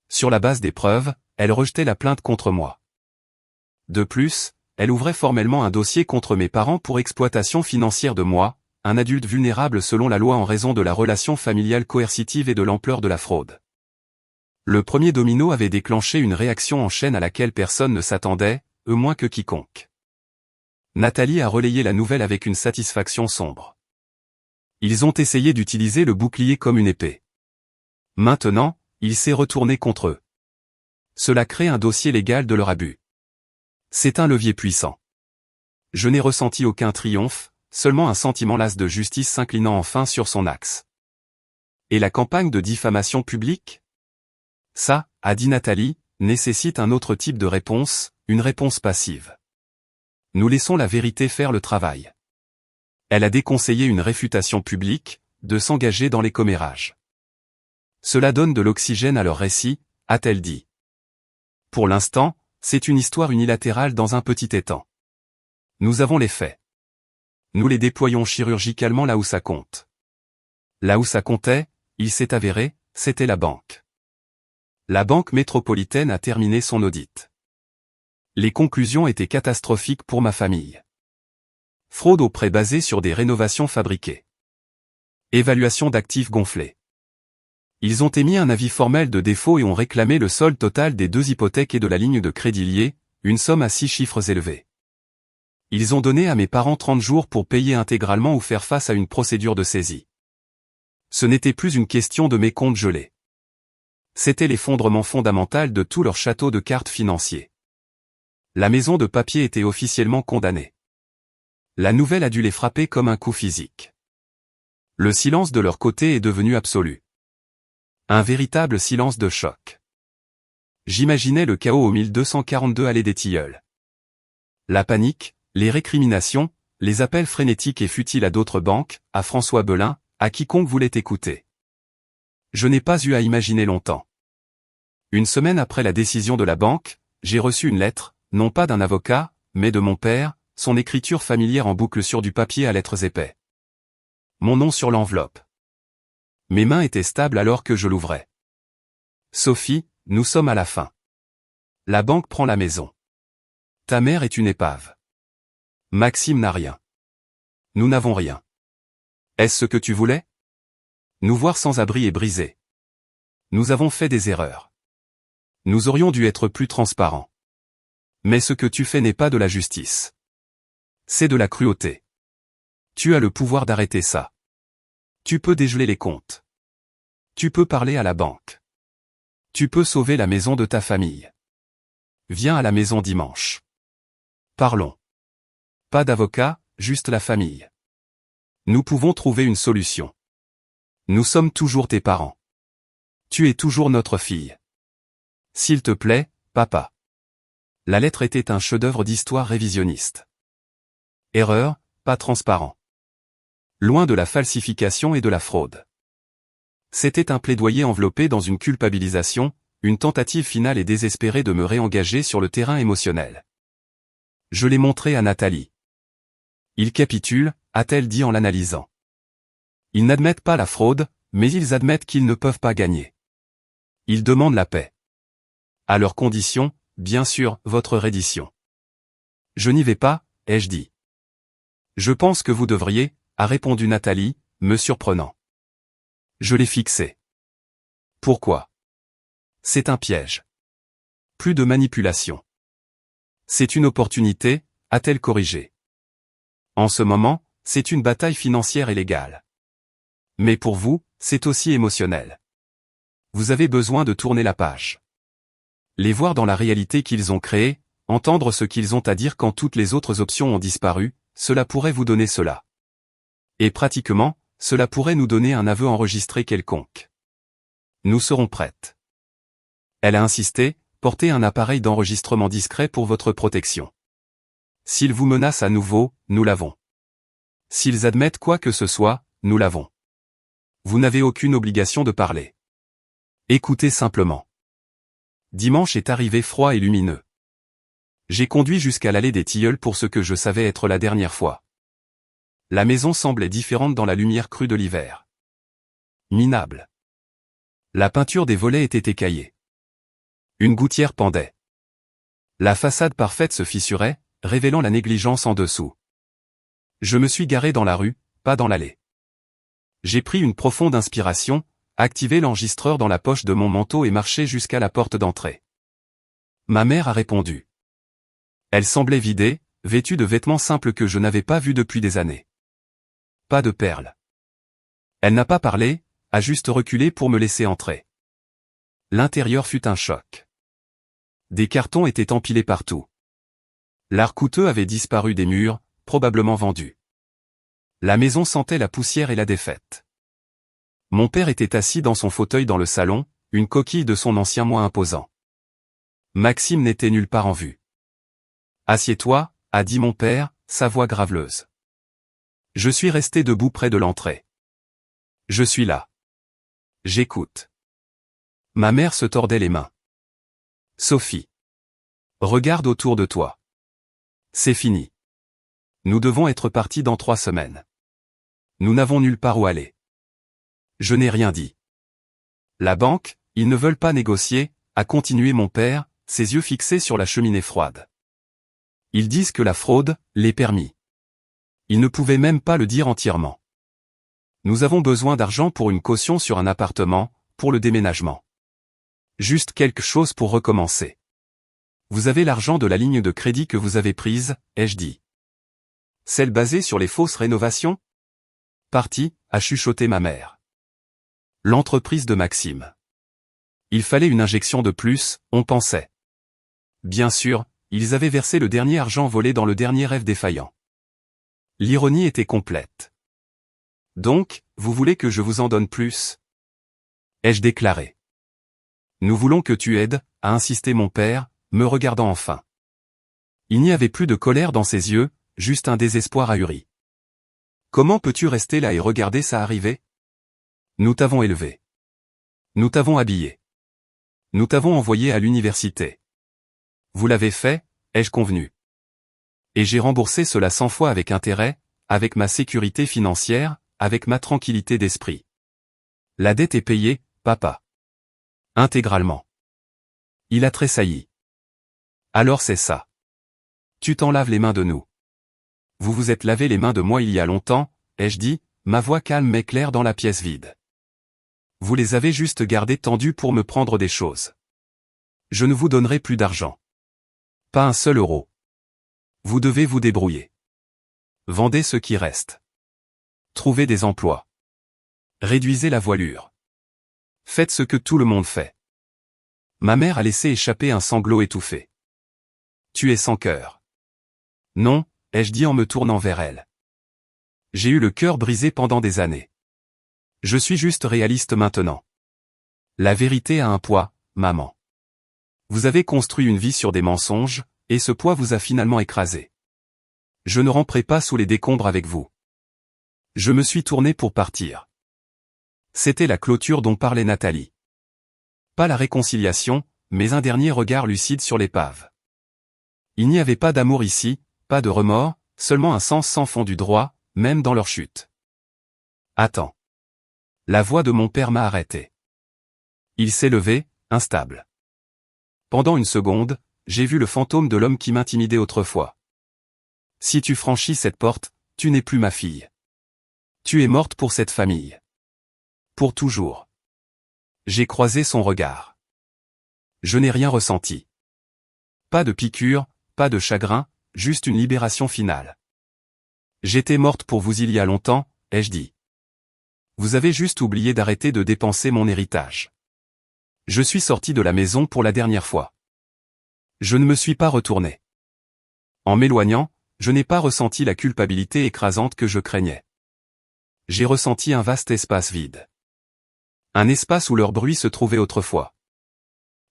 Sur la base des preuves, elle rejetait la plainte contre moi. De plus, elle ouvrait formellement un dossier contre mes parents pour exploitation financière de moi, un adulte vulnérable selon la loi en raison de la relation familiale coercitive et de l'ampleur de la fraude. Le premier domino avait déclenché une réaction en chaîne à laquelle personne ne s'attendait, eux moins que quiconque. Nathalie a relayé la nouvelle avec une satisfaction sombre. Ils ont essayé d'utiliser le bouclier comme une épée. Maintenant, il s'est retourné contre eux. Cela crée un dossier légal de leur abus. C'est un levier puissant. Je n'ai ressenti aucun triomphe, seulement un sentiment las de justice s'inclinant enfin sur son axe. Et la campagne de diffamation publique ? Ça, a dit Nathalie, nécessite un autre type de réponse, une réponse passive. Nous laissons la vérité faire le travail. Elle a déconseillé une réfutation publique, de s'engager dans les commérages. Cela donne de l'oxygène à leur récit, a-t-elle dit. Pour l'instant, c'est une histoire unilatérale dans un petit étang. Nous avons les faits. Nous les déployons chirurgicalement là où ça compte. Là où ça comptait, il s'est avéré, c'était la banque. La banque métropolitaine a terminé son audit. Les conclusions étaient catastrophiques pour ma famille. Fraude aux prêts basés sur des rénovations fabriquées. Évaluation d'actifs gonflés. Ils ont émis un avis formel de défaut et ont réclamé le solde total des 2 hypothèques et de la ligne de crédit liée, une somme à 6 chiffres élevés. Ils ont donné à mes parents 30 jours pour payer intégralement ou faire face à une procédure de saisie. Ce n'était plus une question de mes comptes gelés. C'était l'effondrement fondamental de tout leur château de cartes financier. La maison de papier était officiellement condamnée. La nouvelle a dû les frapper comme un coup physique. Le silence de leur côté est devenu absolu. Un véritable silence de choc. J'imaginais le chaos au 1242 allée des Tilleuls. La panique, les récriminations, les appels frénétiques et futiles à d'autres banques, à François Belin, à quiconque voulait écouter. Je n'ai pas eu à imaginer longtemps. Une semaine après la décision de la banque, j'ai reçu une lettre, non pas d'un avocat, mais de mon père, son écriture familière en boucle sur du papier à lettres épais. Mon nom sur l'enveloppe. Mes mains étaient stables alors que je l'ouvrais. Sophie, nous sommes à la fin. La banque prend la maison. Ta mère est une épave. Maxime n'a rien. Nous n'avons rien. Est-ce ce que tu voulais ? Nous voir sans abri et brisés. Nous avons fait des erreurs. Nous aurions dû être plus transparents. Mais ce que tu fais n'est pas de la justice. C'est de la cruauté. Tu as le pouvoir d'arrêter ça. Tu peux dégeler les comptes. Tu peux parler à la banque. Tu peux sauver la maison de ta famille. viens à la maison dimanche. Parlons. Pas d'avocat, juste la famille. Nous pouvons trouver une solution. Nous sommes toujours tes parents. Tu es toujours notre fille. S'il te plaît, papa. La lettre était un chef-d'œuvre d'histoire révisionniste. Erreur, pas transparent. Loin de la falsification et de la fraude. C'était un plaidoyer enveloppé dans une culpabilisation, une tentative finale et désespérée de me réengager sur le terrain émotionnel. Je l'ai montré à Nathalie. Ils capitulent, a-t-elle dit en l'analysant. Ils n'admettent pas la fraude, mais ils admettent qu'ils ne peuvent pas gagner. Ils demandent la paix. À leurs conditions, bien sûr, votre reddition. Je n'y vais pas, ai-je dit. Je pense que vous devriez, a répondu Nathalie, me surprenant. Je l'ai fixé. Pourquoi? C'est un piège. Plus de manipulation. C'est une opportunité, a-t-elle corrigé. En ce moment, c'est une bataille financière et légale. Mais pour vous, c'est aussi émotionnel. Vous avez besoin de tourner la page. Les voir dans la réalité qu'ils ont créée, entendre ce qu'ils ont à dire quand toutes les autres options ont disparu, cela pourrait vous donner cela. Et pratiquement, cela pourrait nous donner un aveu enregistré quelconque. Nous serons prêtes. Elle a insisté, portez un appareil d'enregistrement discret pour votre protection. S'ils vous menacent à nouveau, nous l'avons. S'ils admettent quoi que ce soit, nous l'avons. Vous n'avez aucune obligation de parler. Écoutez simplement. Dimanche est arrivé froid et lumineux. J'ai conduit jusqu'à l'allée des Tilleuls pour ce que je savais être la dernière fois. La maison semblait différente dans la lumière crue de l'hiver. Minable. La peinture des volets était écaillée. Une gouttière pendait. La façade parfaite se fissurait, révélant la négligence en dessous. Je me suis garé dans la rue, pas dans l'allée. J'ai pris une profonde inspiration, activé l'enregistreur dans la poche de mon manteau et marché jusqu'à la porte d'entrée. Ma mère a répondu. Elle semblait vidée, vêtue de vêtements simples que je n'avais pas vus depuis des années. Pas de perles. Elle n'a pas parlé, a juste reculé pour me laisser entrer. L'intérieur fut un choc. Des cartons étaient empilés partout. L'art coûteux avait disparu des murs, probablement vendu. La maison sentait la poussière et la défaite. Mon père était assis dans son fauteuil dans le salon, une coquille de son ancien moi imposant. Maxime n'était nulle part en vue. « Assieds-toi » a dit mon père, sa voix graveleuse. Je suis resté debout près de l'entrée. Je suis là. J'écoute. Ma mère se tordait les mains. Sophie. Regarde autour de toi. C'est fini. Nous devons être partis dans 3 semaines. Nous n'avons nulle part où aller. Je n'ai rien dit. La banque, ils ne veulent pas négocier, a continué mon père, ses yeux fixés sur la cheminée froide. Ils disent que la fraude l'est permis. Ils ne pouvaient même pas le dire entièrement. Nous avons besoin d'argent pour une caution sur un appartement, pour le déménagement. Juste quelque chose pour recommencer. Vous avez l'argent de la ligne de crédit que vous avez prise, ai-je dit. Celle basée sur les fausses rénovations? Parti, a chuchoté ma mère. L'entreprise de Maxime. Il fallait une injection de plus, on pensait. Bien sûr, ils avaient versé le dernier argent volé dans le dernier rêve défaillant. L'ironie était complète. Donc, vous voulez que je vous en donne plus? Ai-je déclaré. Nous voulons que tu aides, a insisté mon père, me regardant enfin. Il n'y avait plus de colère dans ses yeux, juste un désespoir ahuri. Comment peux-tu rester là et regarder ça arriver? Nous t'avons élevé. Nous t'avons habillé. Nous t'avons envoyé à l'université. Vous l'avez fait, ai-je convenu. Et j'ai remboursé cela 100 fois avec intérêt, avec ma sécurité financière, avec ma tranquillité d'esprit. La dette est payée, papa. Intégralement. Il a tressailli. Alors c'est ça. Tu t'en laves les mains de nous. Vous vous êtes lavé les mains de moi il y a longtemps, ai-je dit, ma voix calme mais claire dans la pièce vide. Vous les avez juste gardés tendus pour me prendre des choses. Je ne vous donnerai plus d'argent. Pas un seul euro. Vous devez vous débrouiller. Vendez ce qui reste. Trouvez des emplois. Réduisez la voilure. Faites ce que tout le monde fait. Ma mère a laissé échapper un sanglot étouffé. Tu es sans cœur. Non, ai-je dit en me tournant vers elle. J'ai eu le cœur brisé pendant des années. Je suis juste réaliste maintenant. La vérité a un poids, maman. Vous avez construit une vie sur des mensonges, et ce poids vous a finalement écrasé. Je ne ramperai pas sous les décombres avec vous. Je me suis tourné pour partir. C'était la clôture dont parlait Nathalie. Pas la réconciliation, mais un dernier regard lucide sur l'épave. Il n'y avait pas d'amour ici, pas de remords, seulement un sens sans fond du droit, même dans leur chute. Attends. La voix de mon père m'a arrêté. Il s'est levé, instable. Pendant une seconde, j'ai vu le fantôme de l'homme qui m'intimidait autrefois. Si tu franchis cette porte, tu n'es plus ma fille. Tu es morte pour cette famille. Pour toujours. J'ai croisé son regard. Je n'ai rien ressenti. Pas de piqûre, pas de chagrin, juste une libération finale. J'étais morte pour vous il y a longtemps, ai-je dit. Vous avez juste oublié d'arrêter de dépenser mon héritage. Je suis sorti de la maison pour la dernière fois. Je ne me suis pas retourné. En m'éloignant, je n'ai pas ressenti la culpabilité écrasante que je craignais. J'ai ressenti un vaste espace vide. Un espace où leur bruit se trouvait autrefois.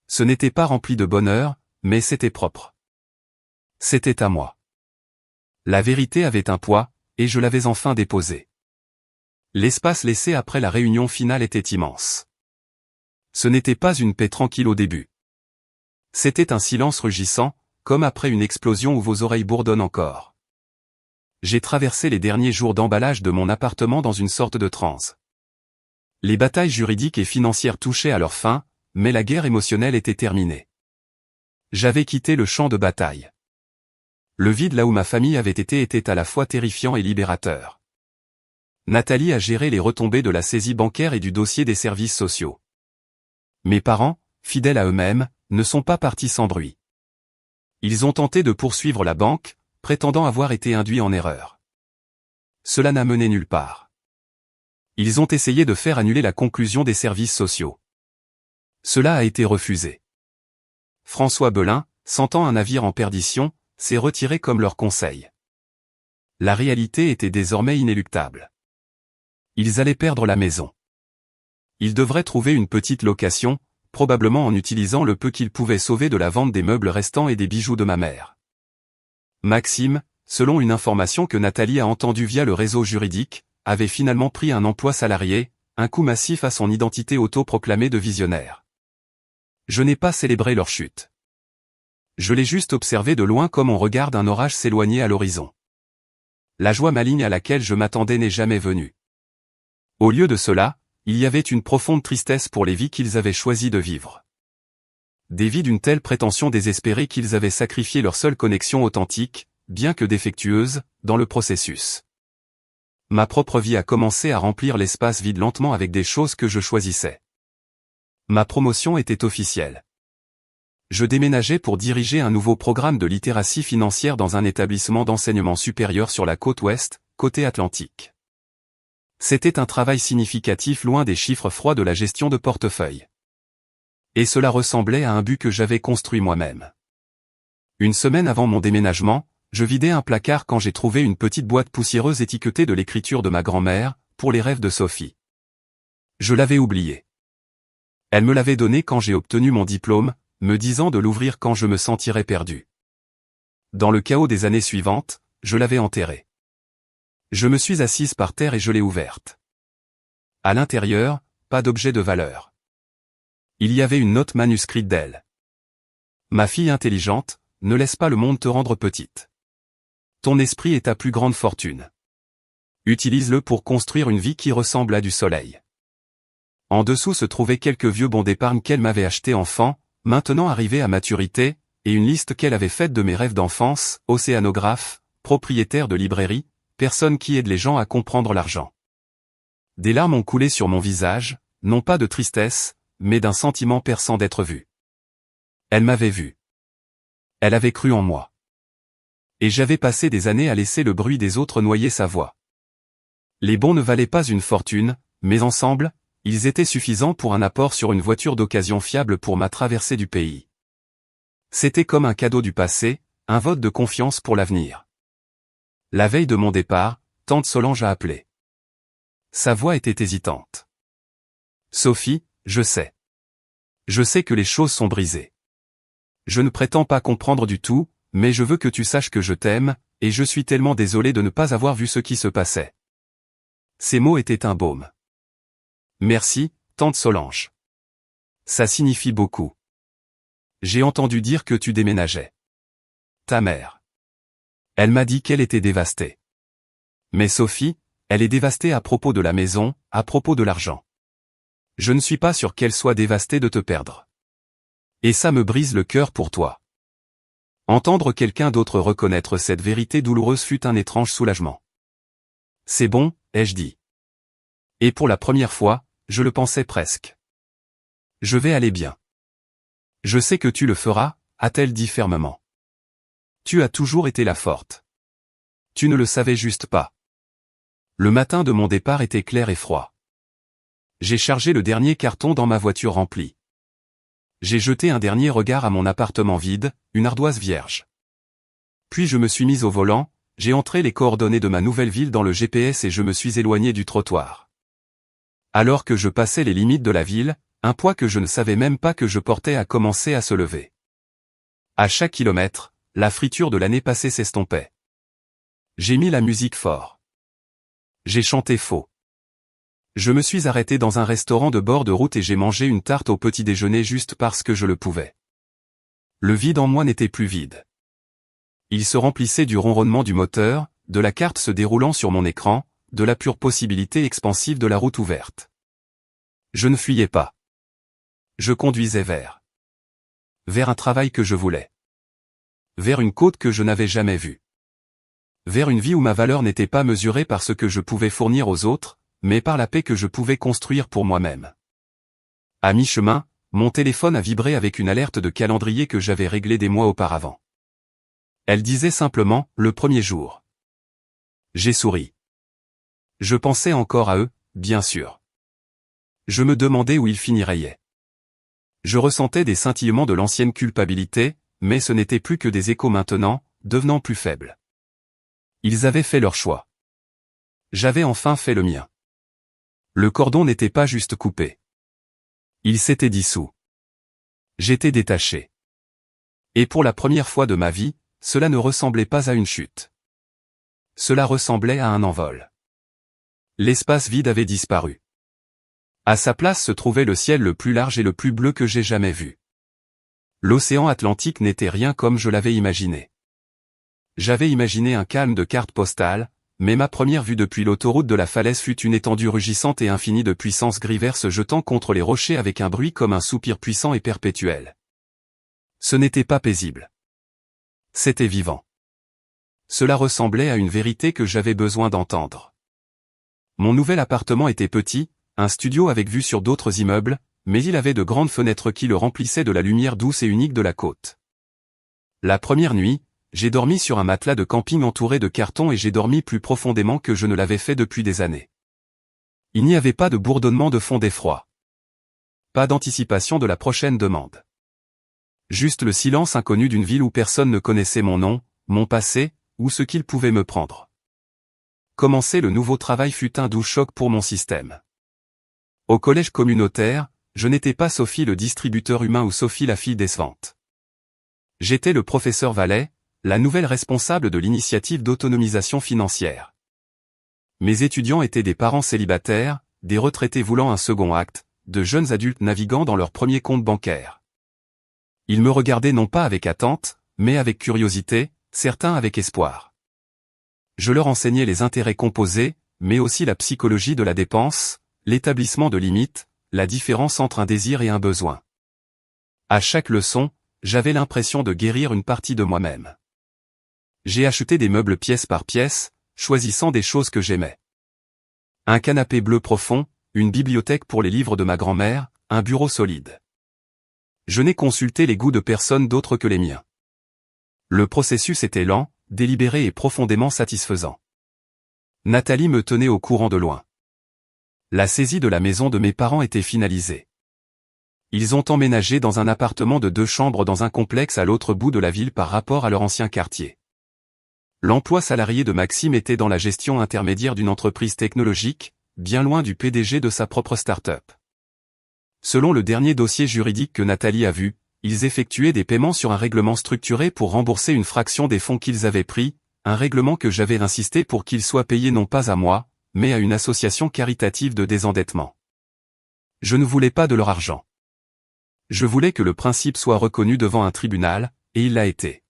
Ce n'était pas rempli de bonheur, mais c'était propre. C'était à moi. La vérité avait un poids, et je l'avais enfin déposé. L'espace laissé après la réunion finale était immense. Ce n'était pas une paix tranquille au début. C'était un silence rugissant, comme après une explosion où vos oreilles bourdonnent encore. J'ai traversé les derniers jours d'emballage de mon appartement dans une sorte de transe. Les batailles juridiques et financières touchaient à leur fin, mais la guerre émotionnelle était terminée. J'avais quitté le champ de bataille. Le vide là où ma famille avait été était à la fois terrifiant et libérateur. Nathalie a géré les retombées de la saisie bancaire et du dossier des services sociaux. Mes parents, fidèles à eux-mêmes, ne sont pas partis sans bruit. Ils ont tenté de poursuivre la banque, prétendant avoir été induits en erreur. Cela n'a mené nulle part. Ils ont essayé de faire annuler la conclusion des services sociaux. Cela a été refusé. François Belin, sentant un navire en perdition, s'est retiré comme leur conseil. La réalité était désormais inéluctable. Ils allaient perdre la maison. Ils devraient trouver une petite location, probablement en utilisant le peu qu'ils pouvaient sauver de la vente des meubles restants et des bijoux de ma mère. Maxime, selon une information que Nathalie a entendue via le réseau juridique, avait finalement pris un emploi salarié, un coup massif à son identité autoproclamée de visionnaire. Je n'ai pas célébré leur chute. Je l'ai juste observé de loin comme on regarde un orage s'éloigner à l'horizon. La joie maligne à laquelle je m'attendais n'est jamais venue. Au lieu de cela, il y avait une profonde tristesse pour les vies qu'ils avaient choisi de vivre. Des vies d'une telle prétention désespérée qu'ils avaient sacrifié leur seule connexion authentique, bien que défectueuse, dans le processus. Ma propre vie a commencé à remplir l'espace vide lentement avec des choses que je choisissais. Ma promotion était officielle. Je déménageais pour diriger un nouveau programme de littératie financière dans un établissement d'enseignement supérieur sur la côte ouest, côté Atlantique. C'était un travail significatif loin des chiffres froids de la gestion de portefeuille. Et cela ressemblait à un but que j'avais construit moi-même. Une semaine avant mon déménagement, je vidais un placard quand j'ai trouvé une petite boîte poussiéreuse étiquetée de l'écriture de ma grand-mère, pour les rêves de Sophie. Je l'avais oubliée. Elle me l'avait donnée quand j'ai obtenu mon diplôme, me disant de l'ouvrir quand je me sentirais perdu. Dans le chaos des années suivantes, je l'avais enterrée. Je me suis assise par terre et je l'ai ouverte. À l'intérieur, pas d'objet de valeur. Il y avait une note manuscrite d'elle. Ma fille intelligente, ne laisse pas le monde te rendre petite. Ton esprit est ta plus grande fortune. Utilise-le pour construire une vie qui ressemble à du soleil. En dessous se trouvaient quelques vieux bons d'épargne qu'elle m'avait achetés enfant, maintenant arrivés à maturité, et une liste qu'elle avait faite de mes rêves d'enfance, océanographe, propriétaire de librairie, personne qui aide les gens à comprendre l'argent. Des larmes ont coulé sur mon visage, non pas de tristesse, mais d'un sentiment perçant d'être vu. Elle m'avait vu. Elle avait cru en moi. Et j'avais passé des années à laisser le bruit des autres noyer sa voix. Les bons ne valaient pas une fortune, mais ensemble, ils étaient suffisants pour un apport sur une voiture d'occasion fiable pour ma traversée du pays. C'était comme un cadeau du passé, un vote de confiance pour l'avenir. La veille de mon départ, tante Solange a appelé. Sa voix était hésitante. Sophie, je sais. Je sais que les choses sont brisées. Je ne prétends pas comprendre du tout, mais je veux que tu saches que je t'aime, et je suis tellement désolé de ne pas avoir vu ce qui se passait. Ces mots étaient un baume. Merci, tante Solange. Ça signifie beaucoup. J'ai entendu dire que tu déménageais. Ta mère. Elle m'a dit qu'elle était dévastée. Mais Sophie, elle est dévastée à propos de la maison, à propos de l'argent. Je ne suis pas sûr qu'elle soit dévastée de te perdre. Et ça me brise le cœur pour toi. Entendre quelqu'un d'autre reconnaître cette vérité douloureuse fut un étrange soulagement. C'est bon, ai-je dit. Et pour la première fois, je le pensais presque. Je vais aller bien. Je sais que tu le feras, a-t-elle dit fermement. Tu as toujours été la forte. Tu ne le savais juste pas. Le matin de mon départ était clair et froid. J'ai chargé le dernier carton dans ma voiture remplie. J'ai jeté un dernier regard à mon appartement vide, une ardoise vierge. Puis je me suis mis au volant, j'ai entré les coordonnées de ma nouvelle ville dans le GPS et je me suis éloigné du trottoir. Alors que je passais les limites de la ville, un poids que je ne savais même pas que je portais a commencé à se lever. À chaque kilomètre, la friture de l'année passée s'estompait. J'ai mis la musique fort. J'ai chanté faux. Je me suis arrêté dans un restaurant de bord de route et j'ai mangé une tarte au petit déjeuner juste parce que je le pouvais. Le vide en moi n'était plus vide. Il se remplissait du ronronnement du moteur, de la carte se déroulant sur mon écran, de la pure possibilité expansive de la route ouverte. Je ne fuyais pas. Je conduisais vers un travail que je voulais. Vers une côte que je n'avais jamais vue. Vers une vie où ma valeur n'était pas mesurée par ce que je pouvais fournir aux autres, mais par la paix que je pouvais construire pour moi-même. À mi-chemin, mon téléphone a vibré avec une alerte de calendrier que j'avais réglée des mois auparavant. Elle disait simplement « le premier jour ». J'ai souri. Je pensais encore à eux, bien sûr. Je me demandais où ils finiraient. Je ressentais des scintillements de l'ancienne culpabilité, mais ce n'était plus que des échos maintenant, devenant plus faibles. Ils avaient fait leur choix. J'avais enfin fait le mien. Le cordon n'était pas juste coupé. Il s'était dissous. J'étais détaché. Et pour la première fois de ma vie, cela ne ressemblait pas à une chute. Cela ressemblait à un envol. L'espace vide avait disparu. À sa place se trouvait le ciel le plus large et le plus bleu que j'ai jamais vu. L'océan Atlantique n'était rien comme je l'avais imaginé. J'avais imaginé un calme de carte postale, mais ma première vue depuis l'autoroute de la falaise fut une étendue rugissante et infinie de puissance gris vert se jetant contre les rochers avec un bruit comme un soupir puissant et perpétuel. Ce n'était pas paisible. C'était vivant. Cela ressemblait à une vérité que j'avais besoin d'entendre. Mon nouvel appartement était petit, un studio avec vue sur d'autres immeubles, mais il avait de grandes fenêtres qui le remplissaient de la lumière douce et unique de la côte. La première nuit, j'ai dormi sur un matelas de camping entouré de cartons et j'ai dormi plus profondément que je ne l'avais fait depuis des années. Il n'y avait pas de bourdonnement de fond d'effroi. Pas d'anticipation de la prochaine demande. Juste le silence inconnu d'une ville où personne ne connaissait mon nom, mon passé, ou ce qu'il pouvait me prendre. Commencer le nouveau travail fut un doux choc pour mon système. Au collège communautaire, je n'étais pas Sophie le distributeur humain ou Sophie la fille décevante. J'étais le professeur Vallet, la nouvelle responsable de l'initiative d'autonomisation financière. Mes étudiants étaient des parents célibataires, des retraités voulant un second acte, de jeunes adultes naviguant dans leur premier compte bancaire. Ils me regardaient non pas avec attente, mais avec curiosité, certains avec espoir. Je leur enseignais les intérêts composés, mais aussi la psychologie de la dépense, l'établissement de limites, la différence entre un désir et un besoin. À chaque leçon, j'avais l'impression de guérir une partie de moi-même. J'ai acheté des meubles pièce par pièce, choisissant des choses que j'aimais. Un canapé bleu profond, une bibliothèque pour les livres de ma grand-mère, un bureau solide. Je n'ai consulté les goûts de personne d'autre que les miens. Le processus était lent, délibéré et profondément satisfaisant. Nathalie me tenait au courant de loin. La saisie de la maison de mes parents était finalisée. Ils ont emménagé dans un appartement de 2 chambres dans un complexe à l'autre bout de la ville par rapport à leur ancien quartier. L'emploi salarié de Maxime était dans la gestion intermédiaire d'une entreprise technologique, bien loin du PDG de sa propre start-up. Selon le dernier dossier juridique que Nathalie a vu, ils effectuaient des paiements sur un règlement structuré pour rembourser une fraction des fonds qu'ils avaient pris, un règlement que j'avais insisté pour qu'il soit payé non pas à moi, mais à une association caritative de désendettement. Je ne voulais pas de leur argent. Je voulais que le principe soit reconnu devant un tribunal, et il l'a été.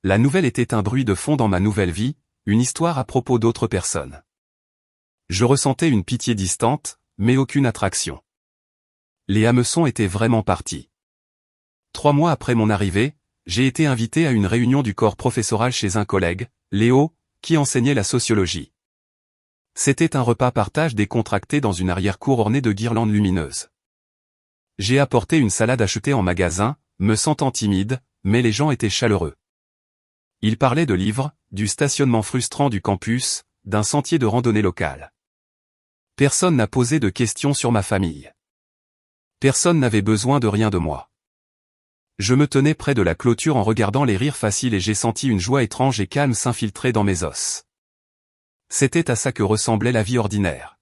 La nouvelle était un bruit de fond dans ma nouvelle vie, une histoire à propos d'autres personnes. Je ressentais une pitié distante, mais aucune attraction. Les hameçons étaient vraiment partis. 3 mois après mon arrivée, j'ai été invité à une réunion du corps professoral chez un collègue, Léo, qui enseignait la sociologie. C'était un repas partage décontracté dans une arrière-cour ornée de guirlandes lumineuses. J'ai apporté une salade achetée en magasin, me sentant timide, mais les gens étaient chaleureux. Ils parlaient de livres, du stationnement frustrant du campus, d'un sentier de randonnée local. Personne n'a posé de questions sur ma famille. Personne n'avait besoin de rien de moi. Je me tenais près de la clôture en regardant les rires faciles et j'ai senti une joie étrange et calme s'infiltrer dans mes os. C'était à ça que ressemblait la vie ordinaire.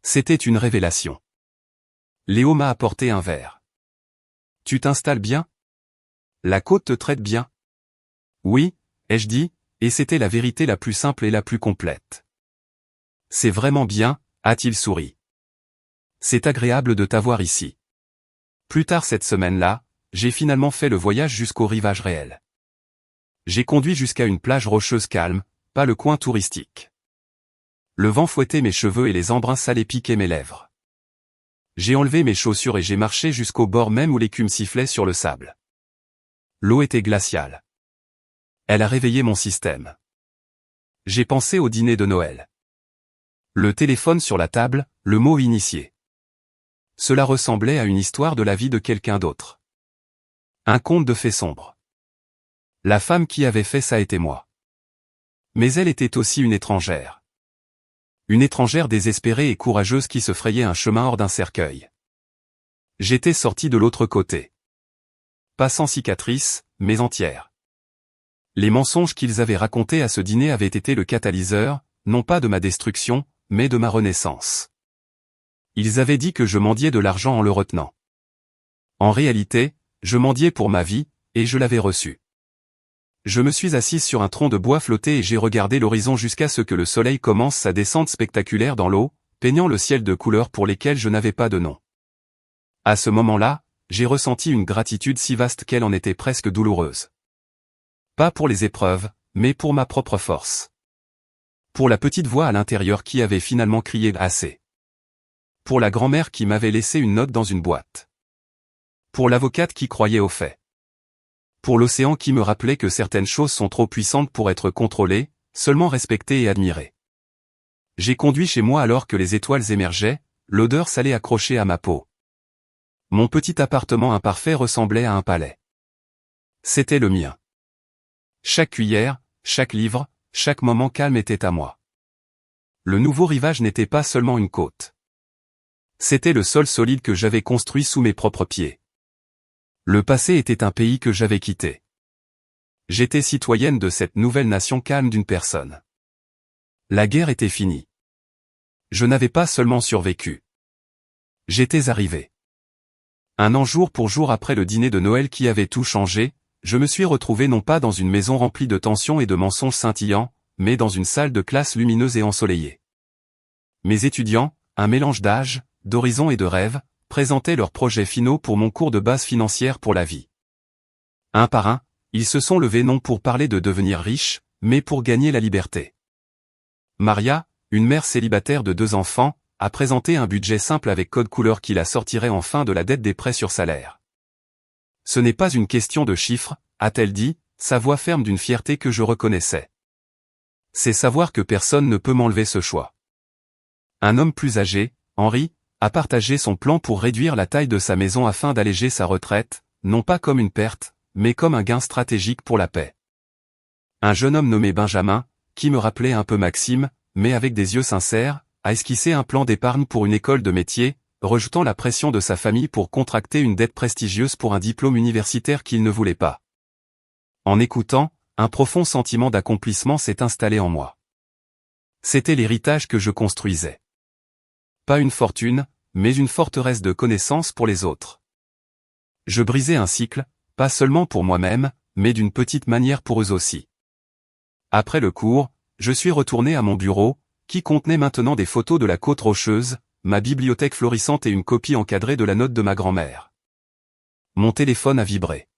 C'était une révélation. Léo m'a apporté un verre. Tu t'installes bien? La côte te traite bien? Oui, ai-je dit, et c'était la vérité la plus simple et la plus complète. C'est vraiment bien, a-t-il souri. C'est agréable de t'avoir ici. Plus tard cette semaine-là, j'ai finalement fait le voyage jusqu'au rivage réel. J'ai conduit jusqu'à une plage rocheuse calme, pas le coin touristique. Le vent fouettait mes cheveux et les embruns salés piquaient mes lèvres. J'ai enlevé mes chaussures et j'ai marché jusqu'au bord même où l'écume sifflait sur le sable. L'eau était glaciale. Elle a réveillé mon système. J'ai pensé au dîner de Noël. Le téléphone sur la table, le mot initié. Cela ressemblait à une histoire de la vie de quelqu'un d'autre. Un conte de fées sombres. La femme qui avait fait ça était moi. Mais elle était aussi une étrangère. Une étrangère désespérée et courageuse qui se frayait un chemin hors d'un cercueil. J'étais sorti de l'autre côté. Pas sans cicatrices, mais entière. Les mensonges qu'ils avaient racontés à ce dîner avaient été le catalyseur, non pas de ma destruction, mais de ma renaissance. Ils avaient dit que je mendiais de l'argent en le retenant. En réalité, je mendiais pour ma vie, et je l'avais reçu. Je me suis assise sur un tronc de bois flotté et j'ai regardé l'horizon jusqu'à ce que le soleil commence sa descente spectaculaire dans l'eau, peignant le ciel de couleurs pour lesquelles je n'avais pas de nom. À ce moment-là, j'ai ressenti une gratitude si vaste qu'elle en était presque douloureuse. Pas pour les épreuves, mais pour ma propre force. Pour la petite voix à l'intérieur qui avait finalement crié assez. Pour la grand-mère qui m'avait laissé une note dans une boîte. Pour l'avocate qui croyait aux faits. Pour l'océan qui me rappelait que certaines choses sont trop puissantes pour être contrôlées, seulement respectées et admirées. J'ai conduit chez moi alors que les étoiles émergeaient, l'odeur salée accrochée à ma peau. Mon petit appartement imparfait ressemblait à un palais. C'était le mien. Chaque cuillère, chaque livre, chaque moment calme était à moi. Le nouveau rivage n'était pas seulement une côte. C'était le sol solide que j'avais construit sous mes propres pieds. Le passé était un pays que j'avais quitté. J'étais citoyenne de cette nouvelle nation calme d'une personne. La guerre était finie. Je n'avais pas seulement survécu. J'étais arrivé. Un an jour pour jour après le dîner de Noël qui avait tout changé, je me suis retrouvé non pas dans une maison remplie de tensions et de mensonges scintillants, mais dans une salle de classe lumineuse et ensoleillée. Mes étudiants, un mélange d'âge, d'horizons et de rêves, présentaient leurs projets finaux pour mon cours de base financière pour la vie. Un par un, ils se sont levés non pour parler de devenir riches, mais pour gagner la liberté. Maria, une mère célibataire de 2 enfants, a présenté un budget simple avec code couleur qui la sortirait enfin de la dette des prêts sur salaire. Ce n'est pas une question de chiffres, a-t-elle dit, sa voix ferme d'une fierté que je reconnaissais. C'est savoir que personne ne peut m'enlever ce choix. Un homme plus âgé, Henri, a partagé son plan pour réduire la taille de sa maison afin d'alléger sa retraite, non pas comme une perte, mais comme un gain stratégique pour la paix. Un jeune homme nommé Benjamin, qui me rappelait un peu Maxime, mais avec des yeux sincères, a esquissé un plan d'épargne pour une école de métier, rejetant la pression de sa famille pour contracter une dette prestigieuse pour un diplôme universitaire qu'il ne voulait pas. En écoutant, un profond sentiment d'accomplissement s'est installé en moi. C'était l'héritage que je construisais. Pas une fortune, mais une forteresse de connaissances pour les autres. Je brisais un cycle, pas seulement pour moi-même, mais d'une petite manière pour eux aussi. Après le cours, je suis retourné à mon bureau, qui contenait maintenant des photos de la côte rocheuse, ma bibliothèque florissante et une copie encadrée de la note de ma grand-mère. Mon téléphone a vibré.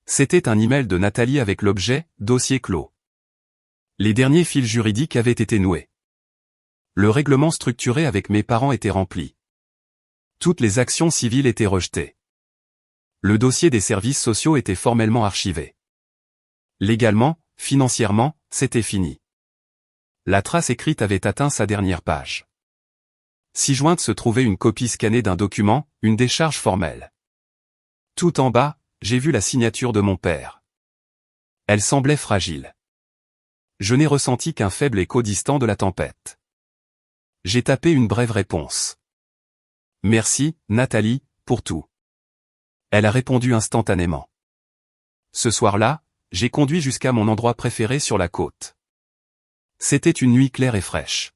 C'était un email de Nathalie avec l'objet « Dossier clos ». Les derniers fils juridiques avaient été noués. Le règlement structuré avec mes parents était rempli. Toutes les actions civiles étaient rejetées. Le dossier des services sociaux était formellement archivé. Légalement, financièrement, c'était fini. La trace écrite avait atteint sa dernière page. Ci-jointe se trouvait une copie scannée d'un document, une décharge formelle. Tout en bas, j'ai vu la signature de mon père. Elle semblait fragile. Je n'ai ressenti qu'un faible écho distant de la tempête. J'ai tapé une brève réponse. Merci, Nathalie, pour tout. Elle a répondu instantanément. Ce soir-là, j'ai conduit jusqu'à mon endroit préféré sur la côte. C'était une nuit claire et fraîche.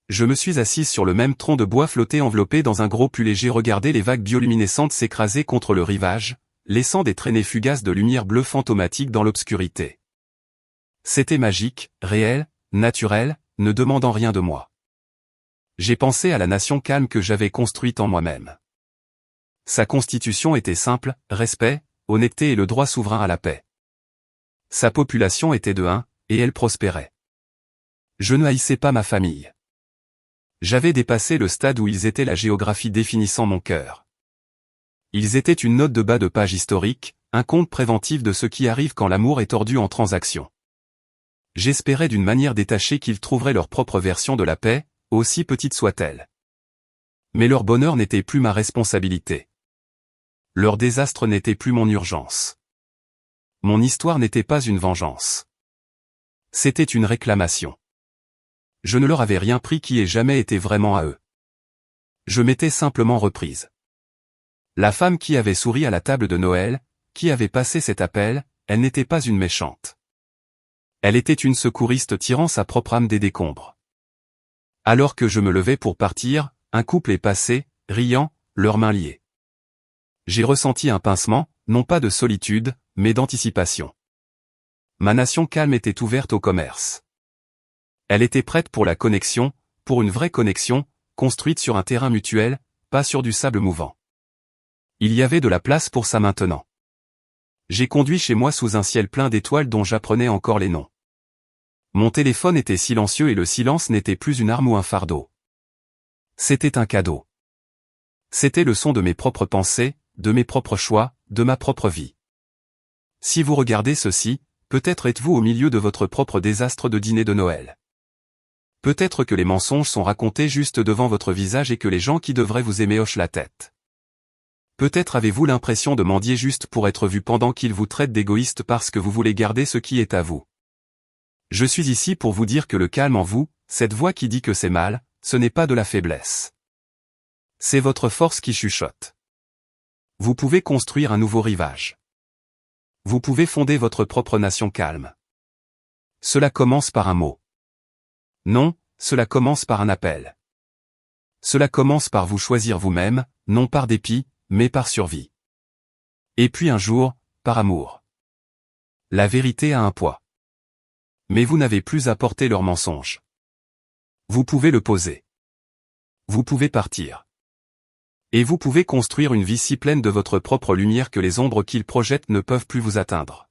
Je me suis assise sur le même tronc de bois flotté enveloppé dans un gros pull et j'ai regardé les vagues bioluminescentes s'écraser contre le rivage, laissant des traînées fugaces de lumière bleue fantomatique dans l'obscurité. C'était magique, réel, naturel, ne demandant rien de moi. J'ai pensé à la nation calme que j'avais construite en moi-même. Sa constitution était simple, respect, honnêteté et le droit souverain à la paix. Sa population était de 1, et elle prospérait. Je ne haïssais pas ma famille. J'avais dépassé le stade où ils étaient la géographie définissant mon cœur. Ils étaient une note de bas de page historique, un compte préventif de ce qui arrive quand l'amour est tordu en transaction. J'espérais d'une manière détachée qu'ils trouveraient leur propre version de la paix, aussi petite soit-elle. Mais leur bonheur n'était plus ma responsabilité. Leur désastre n'était plus mon urgence. Mon histoire n'était pas une vengeance. C'était une réclamation. Je ne leur avais rien pris qui ait jamais été vraiment à eux. Je m'étais simplement reprise. La femme qui avait souri à la table de Noël, qui avait passé cet appel, elle n'était pas une méchante. Elle était une secouriste tirant sa propre âme des décombres. Alors que je me levais pour partir, un couple est passé, riant, leurs mains liées. J'ai ressenti un pincement, non pas de solitude, mais d'anticipation. Ma nation calme était ouverte au commerce. Elle était prête pour la connexion, pour une vraie connexion, construite sur un terrain mutuel, pas sur du sable mouvant. Il y avait de la place pour ça maintenant. J'ai conduit chez moi sous un ciel plein d'étoiles dont j'apprenais encore les noms. Mon téléphone était silencieux et le silence n'était plus une arme ou un fardeau. C'était un cadeau. C'était le son de mes propres pensées, de mes propres choix, de ma propre vie. Si vous regardez ceci, peut-être êtes-vous au milieu de votre propre désastre de dîner de Noël. Peut-être que les mensonges sont racontés juste devant votre visage et que les gens qui devraient vous aimer hochent la tête. Peut-être avez-vous l'impression de mendier juste pour être vu pendant qu'ils vous traitent d'égoïste parce que vous voulez garder ce qui est à vous. Je suis ici pour vous dire que le calme en vous, cette voix qui dit que c'est mal, ce n'est pas de la faiblesse. C'est votre force qui chuchote. Vous pouvez construire un nouveau rivage. Vous pouvez fonder votre propre nation calme. Cela commence par un mot. Non, cela commence par un appel. Cela commence par vous choisir vous-même, non par dépit, mais par survie. Et puis un jour, par amour. La vérité a un poids. Mais vous n'avez plus à porter leurs mensonges. Vous pouvez le poser. Vous pouvez partir. Et vous pouvez construire une vie si pleine de votre propre lumière que les ombres qu'ils projettent ne peuvent plus vous atteindre.